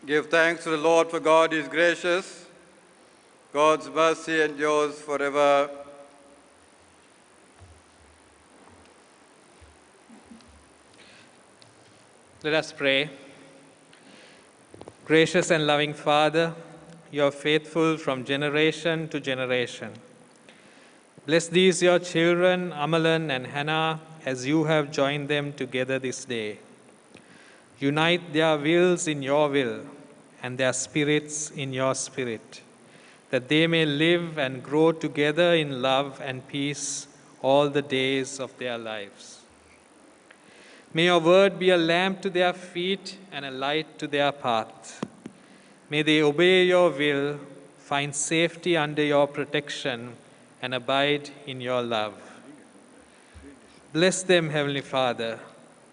Give thanks to the Lord, for God is gracious. God's mercy endures forever. Let us pray. Gracious and loving Father, you are faithful from generation to generation. Bless these your children, Amalan and Hannah, as you have joined them together this day. Unite their wills in your will and their spirits in your spirit, that they may live and grow together in love and peace all the days of their lives. May your word be a lamp to their feet and a light to their path. May they obey your will, find safety under your protection, and abide in your love. Bless them, Heavenly Father,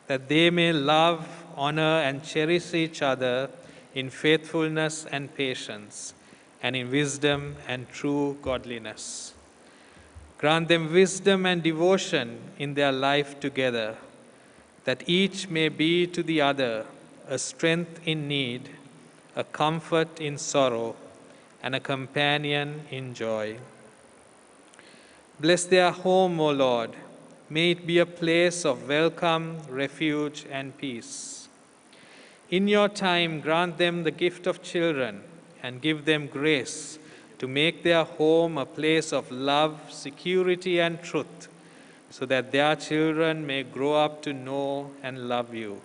that they may love, honor, and cherish each other in faithfulness and patience, and in wisdom and true godliness. Grant them wisdom and devotion in their life together, that each may be to the other a strength in need, a comfort in sorrow, and a companion in joy. Bless their home, O Lord. May it be a place of welcome, refuge, and peace. In your time, grant them the gift of children and give them grace to make their home a place of love, security, and truth, so that their children may grow up to know and love you.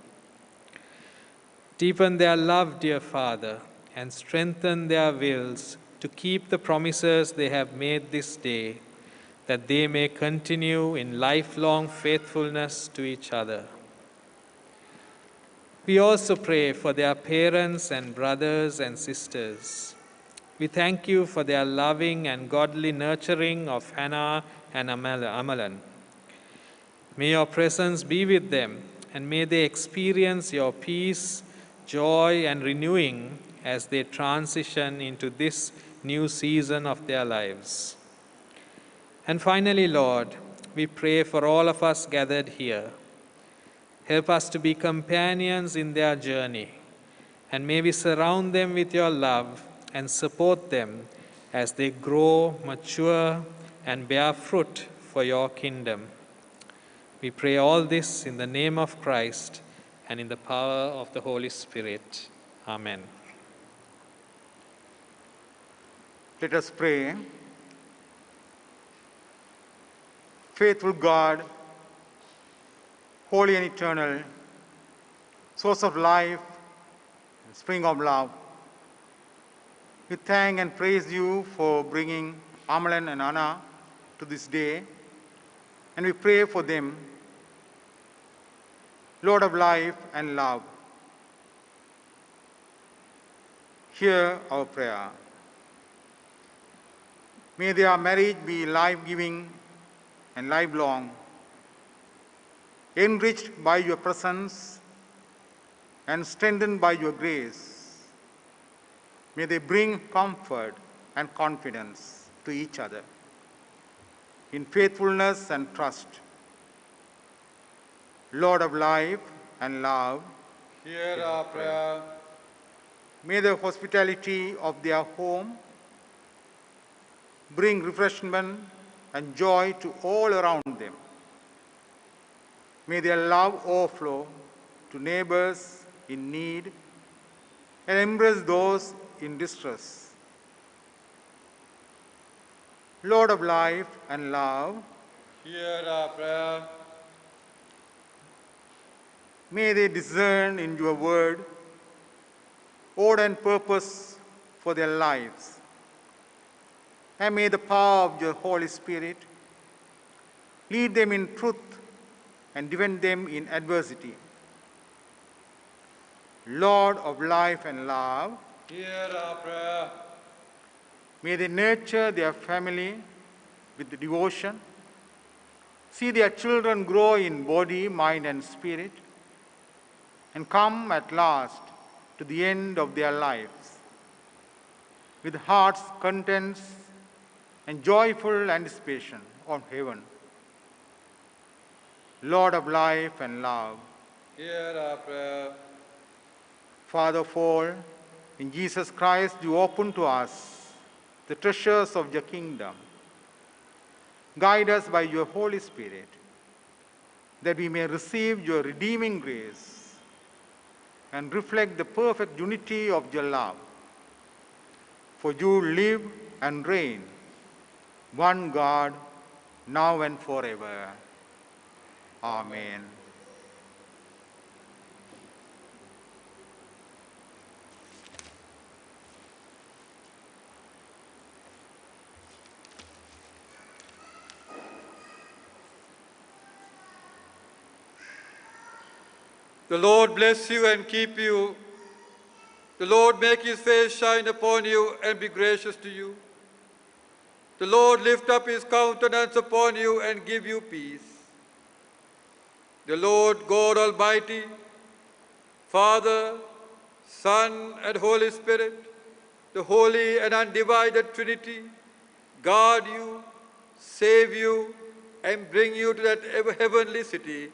Deepen their love, dear Father, and strengthen their wills to keep the promises they have made this day, that they may continue in lifelong faithfulness to each other. We also pray for their parents and brothers and sisters. We thank you for their loving and godly nurturing of Hannah and Amalan. May your presence be with them, and may they experience your peace, joy, and renewing as they transition into this new season of their lives. And finally, Lord, we pray for all of us gathered here. Help us to be companions in their journey, and may we surround them with your love and support them as they grow, mature, and bear fruit for your kingdom. We pray all this in the name of Christ and in the power of the Holy Spirit. Amen. Let us pray. Faithful God, holy and eternal, source of life, and spring of love, we thank and praise you for bringing Amalan and Anna to this day, and we pray for them. Lord of life and love, hear our prayer. May their marriage be life-giving and lifelong, enriched by your presence and strengthened by your grace. May they bring comfort and confidence to each other in faithfulness and trust. Lord of life and love, Hear our prayer. may the hospitality of their home bring refreshment and joy to all around them. May their love overflow to neighbors in need and embrace those in distress. Lord of life and love, Hear our prayer. may they discern in your word order and purpose for their lives. And may the power of your Holy Spirit lead them in truth and defend them in adversity. Lord of life and love, Hear our prayer. may they nurture their family with devotion, see their children grow in body, mind, and spirit, and come at last to the end of their lives with hearts content and joyful anticipation of heaven. Lord of life and love, Hear our prayer. Father of all, In Jesus Christ, you open to us the treasures of your kingdom. Guide us by your Holy Spirit, that we may receive your redeeming grace and reflect the perfect unity of your love. For you live and reign, one God, now and forever. Amen. The Lord bless you and keep you. The Lord make his face shine upon you and be gracious to you. The Lord lift up his countenance upon you and give you peace. The Lord God Almighty, Father, Son, and Holy Spirit, the holy and undivided Trinity, guard you, save you, and bring you to that heavenly city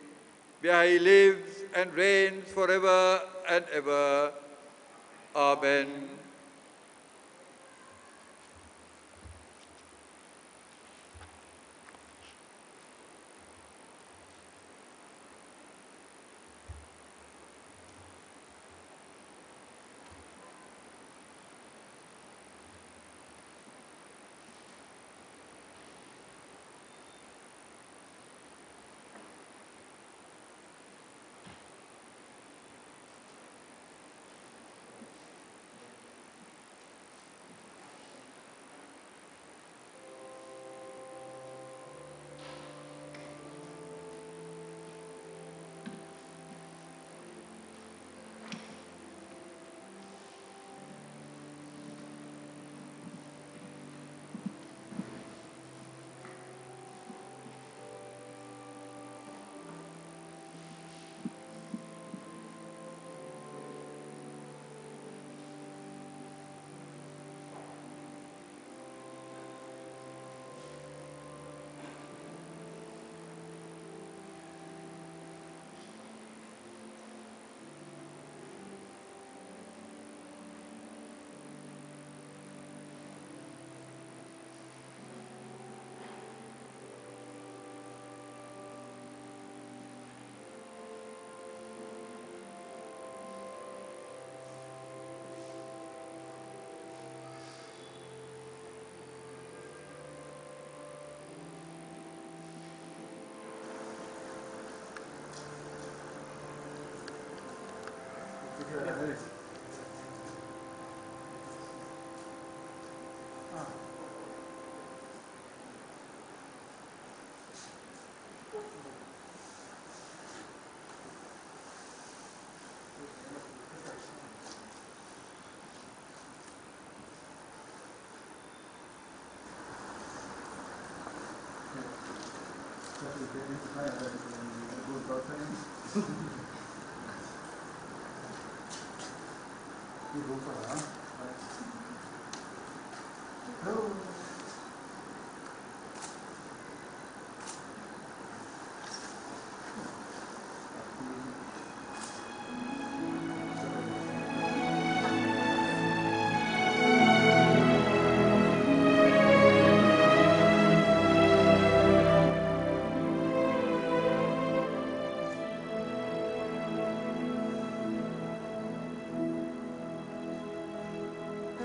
where he lives and reigns forever and ever. Amen.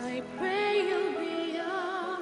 I pray you'll be our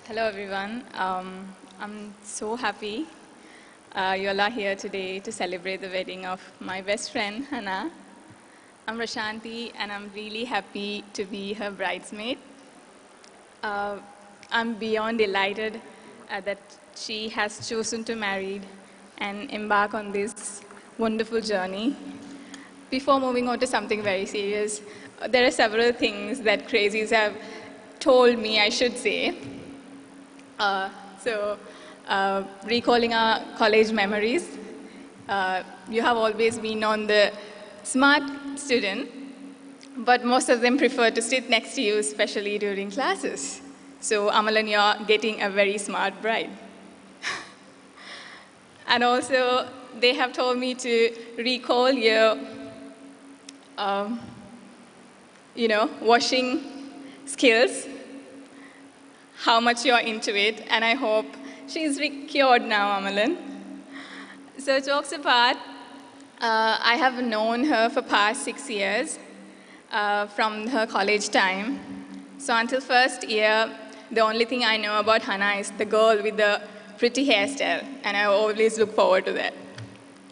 Hello, everyone. I'm so happy you all are here today to celebrate the wedding of my best friend, Hannah. I'm Rashanti, and I'm really happy to be her bridesmaid. I'm beyond delighted that she has chosen to marry and embark on this wonderful journey. Before moving on to something very serious, there are several things that crazies have told me I should say. Recalling our college memories, you have always been on the smart student, but most of them prefer to sit next to you, especially during classes. So Amalan, you're getting a very smart bride. And also, they have told me to recall your, washing skills, how much you're into it, and I hope she's cured now, Amalan. So jokes apart, I have known her for past 6 years from her college time. So until first year, the only thing I know about Hannah is the girl with the pretty hairstyle, and I always look forward to that.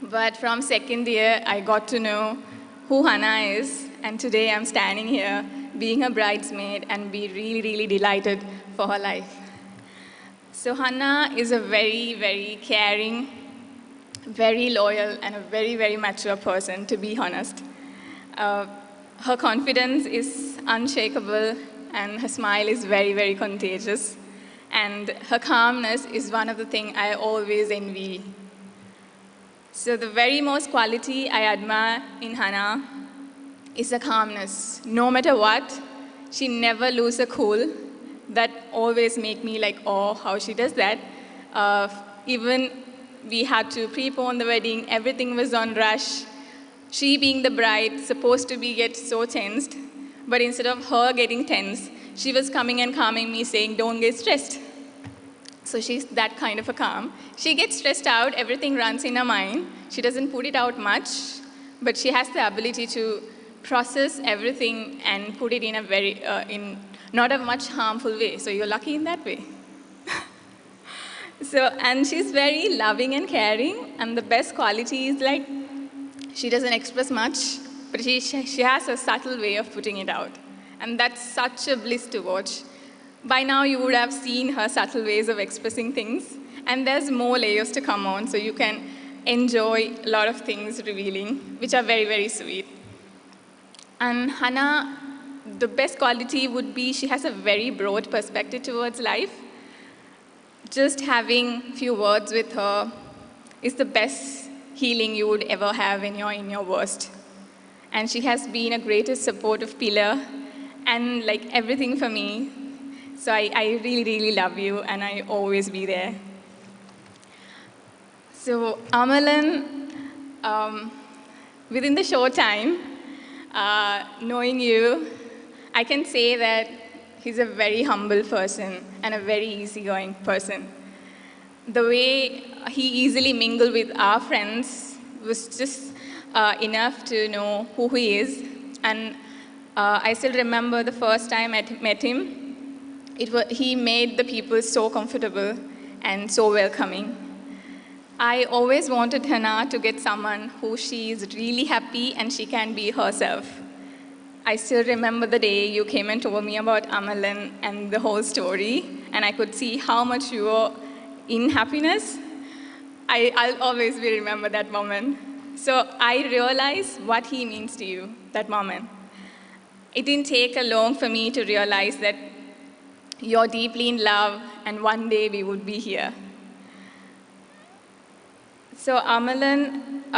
But from second year, I got to know who Hannah is, and today I'm standing here being her bridesmaid and be really, really delighted for her life. So Hannah is a very, very caring, very loyal, and a very, very mature person, to be honest. Her confidence is unshakable, and her smile is very, very contagious. And her calmness is one of the things I always envy. So the very most quality I admire in Hannah is her calmness. No matter what, she never loses her cool. That always make me like, oh, how she does that. Even we had to prepone the wedding, everything was on rush. She being the bride, supposed to be get so tensed, but instead of her getting tense, she was coming and calming me saying, don't get stressed. So she's that kind of a calm. She gets stressed out, everything runs in her mind. She doesn't put it out much, but she has the ability to process everything and put it in a very, in not a much harmful way. So you're lucky in that way. And she's very loving and caring, and the best quality is like, she doesn't express much, but she has a subtle way of putting it out. And that's such a bliss to watch. By now you would have seen her subtle ways of expressing things, and there's more layers to come on, so you can enjoy a lot of things revealing, which are very, very sweet. And Hannah, the best quality would be she has a very broad perspective towards life. Just having few words with her is the best healing you would ever have when you're in your worst. And she has been a greatest supportive pillar and like everything for me. So I really, really love you, and I always be there. So Amalan, within the short time, knowing you, I can say that he's a very humble person and a very easygoing person. The way he easily mingled with our friends was just enough to know who he is. And I still remember the first time I met him, he made the people so comfortable and so welcoming. I always wanted Hannah to get someone who she is really happy and she can be herself. I still remember the day you came and told me about Amalan and the whole story, and I could see how much you were in happiness. I'll always remember that moment. So I realized what he means to you, that moment. It didn't take long for me to realize that you're deeply in love, and one day we would be here. So Amalan,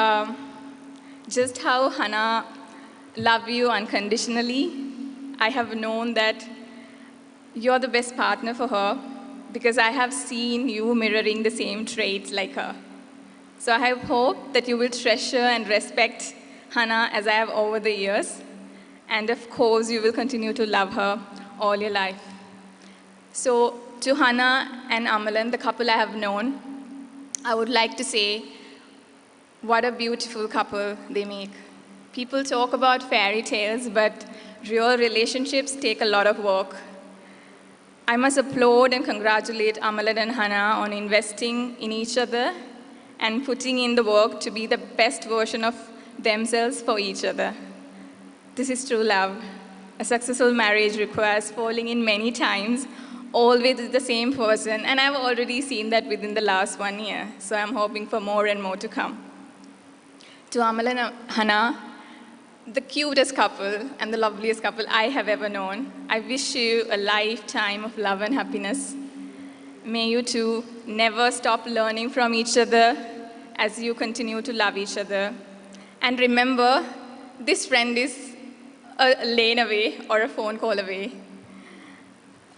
just how Hannah loved you unconditionally, I have known that you're the best partner for her because I have seen you mirroring the same traits like her. So I have hope that you will treasure and respect Hannah as I have over the years. And of course, you will continue to love her all your life. So to Hannah and Amalan, the couple I have known, I would like to say, what a beautiful couple they make. People talk about fairy tales, but real relationships take a lot of work. I must applaud and congratulate Amalan and Hannah on investing in each other and putting in the work to be the best version of themselves for each other. This is true love. A successful marriage requires falling in many times, always with the same person, and I've already seen that within the last 1 year, so I'm hoping for more and more to come. To Amalan and Hannah, the cutest couple and the loveliest couple I have ever known, I wish you a lifetime of love and happiness. May you two never stop learning from each other as you continue to love each other. And remember, this friend is a lane away or a phone call away.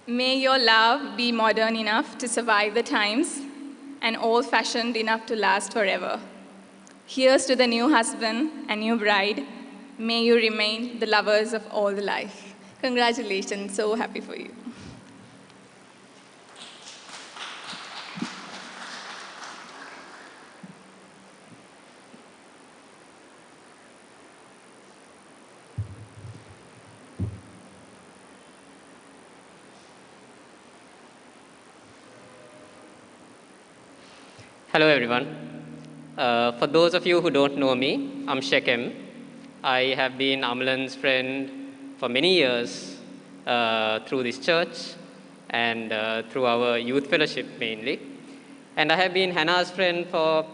May your love be modern enough to survive the times and old-fashioned enough to last forever. Here's to the new husband and new bride. May you remain the lovers of all the life. Congratulations, so happy for you. Hello, everyone. For those of you who don't know me, I'm Shekem. I have been Amalan's friend for many years through this church and through our youth fellowship mainly. And I have been Hannah's friend for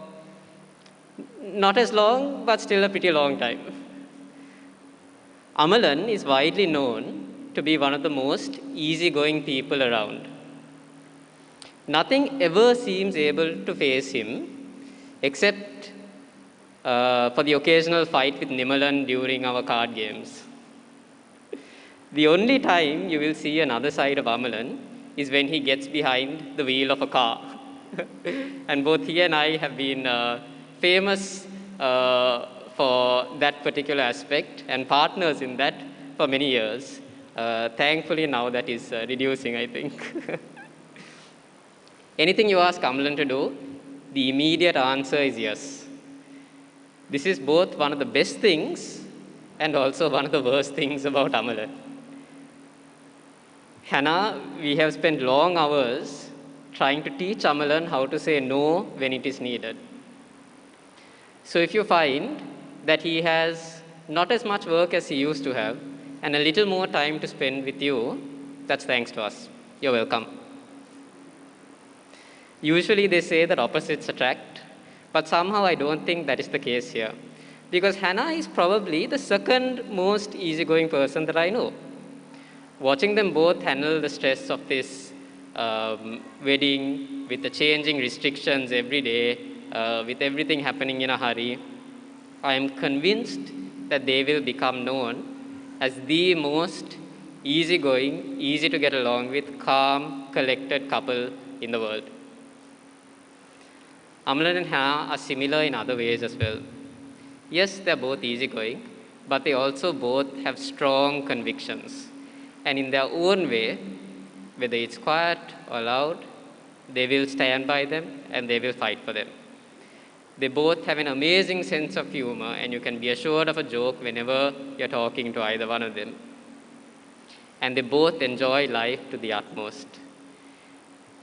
not as long, but still a pretty long time. Amalan is widely known to be one of the most easygoing people around. Nothing ever seems able to faze him, except for the occasional fight with Nimalan during our card games. The only time you will see another side of Amalan is when he gets behind the wheel of a car. And both he and I have been famous for that particular aspect and partners in that for many years. Thankfully, now that is reducing, I think. Anything you ask Amalan to do, the immediate answer is yes. This is both one of the best things and also one of the worst things about Amalan. Hannah, we have spent long hours trying to teach Amalan how to say no when it is needed. So if you find that he has not as much work as he used to have and a little more time to spend with you, that's thanks to us. You're welcome. Usually they say that opposites attract, but somehow I don't think that is the case here. Because Hannah is probably the second most easygoing person that I know. Watching them both handle the stress of this wedding with the changing restrictions every day, with everything happening in a hurry, I am convinced that they will become known as the most easygoing, easy to get along with, calm, collected couple in the world. Amalan and Hannah are similar in other ways as well. Yes, they're both easygoing, but they also both have strong convictions. And in their own way, whether it's quiet or loud, they will stand by them and they will fight for them. They both have an amazing sense of humor, and you can be assured of a joke whenever you're talking to either one of them. And they both enjoy life to the utmost.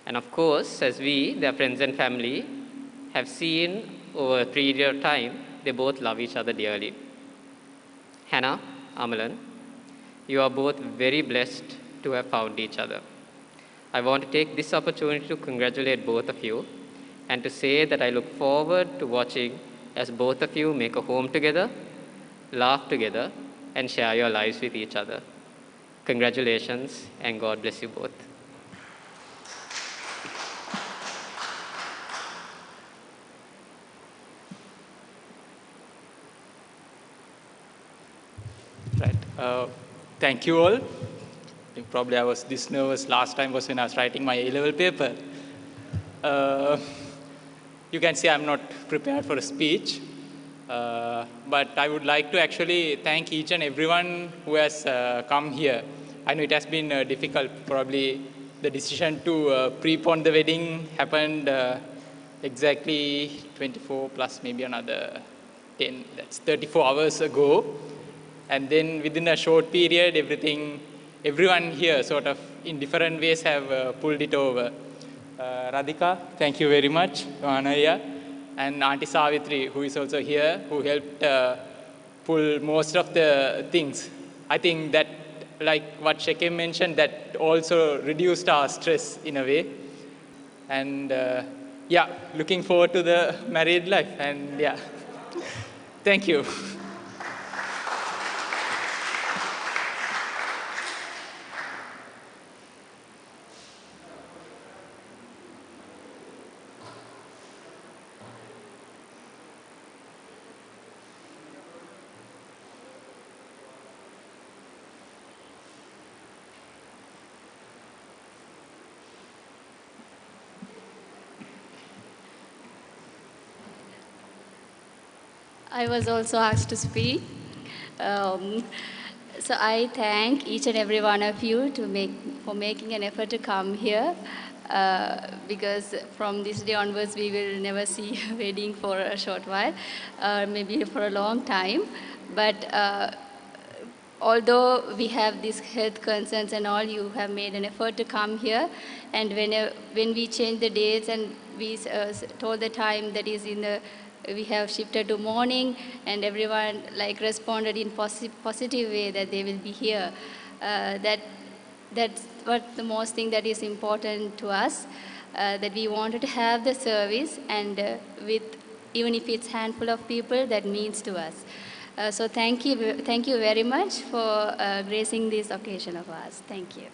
And of course, as we, their friends and family, have seen over a period of time, they both love each other dearly. Hannah, Amalan, you are both very blessed to have found each other. I want to take this opportunity to congratulate both of you and to say that I look forward to watching as both of you make a home together, laugh together, and share your lives with each other. Congratulations, and God bless you both. Right. Thank you all. I think probably I was this nervous last time was when I was writing my A-level paper. You can see I'm not prepared for a speech, but I would like to actually thank each and everyone who has come here. I know it has been difficult. Probably the decision to prepone the wedding happened exactly 24 plus maybe another 10, that's 34 hours ago. And then within a short period, everything everyone here sort of in different ways have pulled it over. Radhika, thank you very much, Anaya, and Auntie Savitri, who is also here, who helped pull most of the things. I think that, like what Shekem mentioned, that also reduced our stress in a way. And yeah, looking forward to the married life. And yeah, thank you. I was also asked to speak. So I thank each and every one of you for making an effort to come here, because from this day onwards we will never see a wedding for a short while, maybe for a long time. But although we have these health concerns and all, you have made an effort to come here. And when we changed the dates and we told the time that is we have shifted to morning, and everyone like responded in positive way that they will be here. That's what the most thing that is important to us, that we wanted to have the service, and with even if it's handful of people, that means to us. So thank you very much for gracing this occasion of ours. Thank you.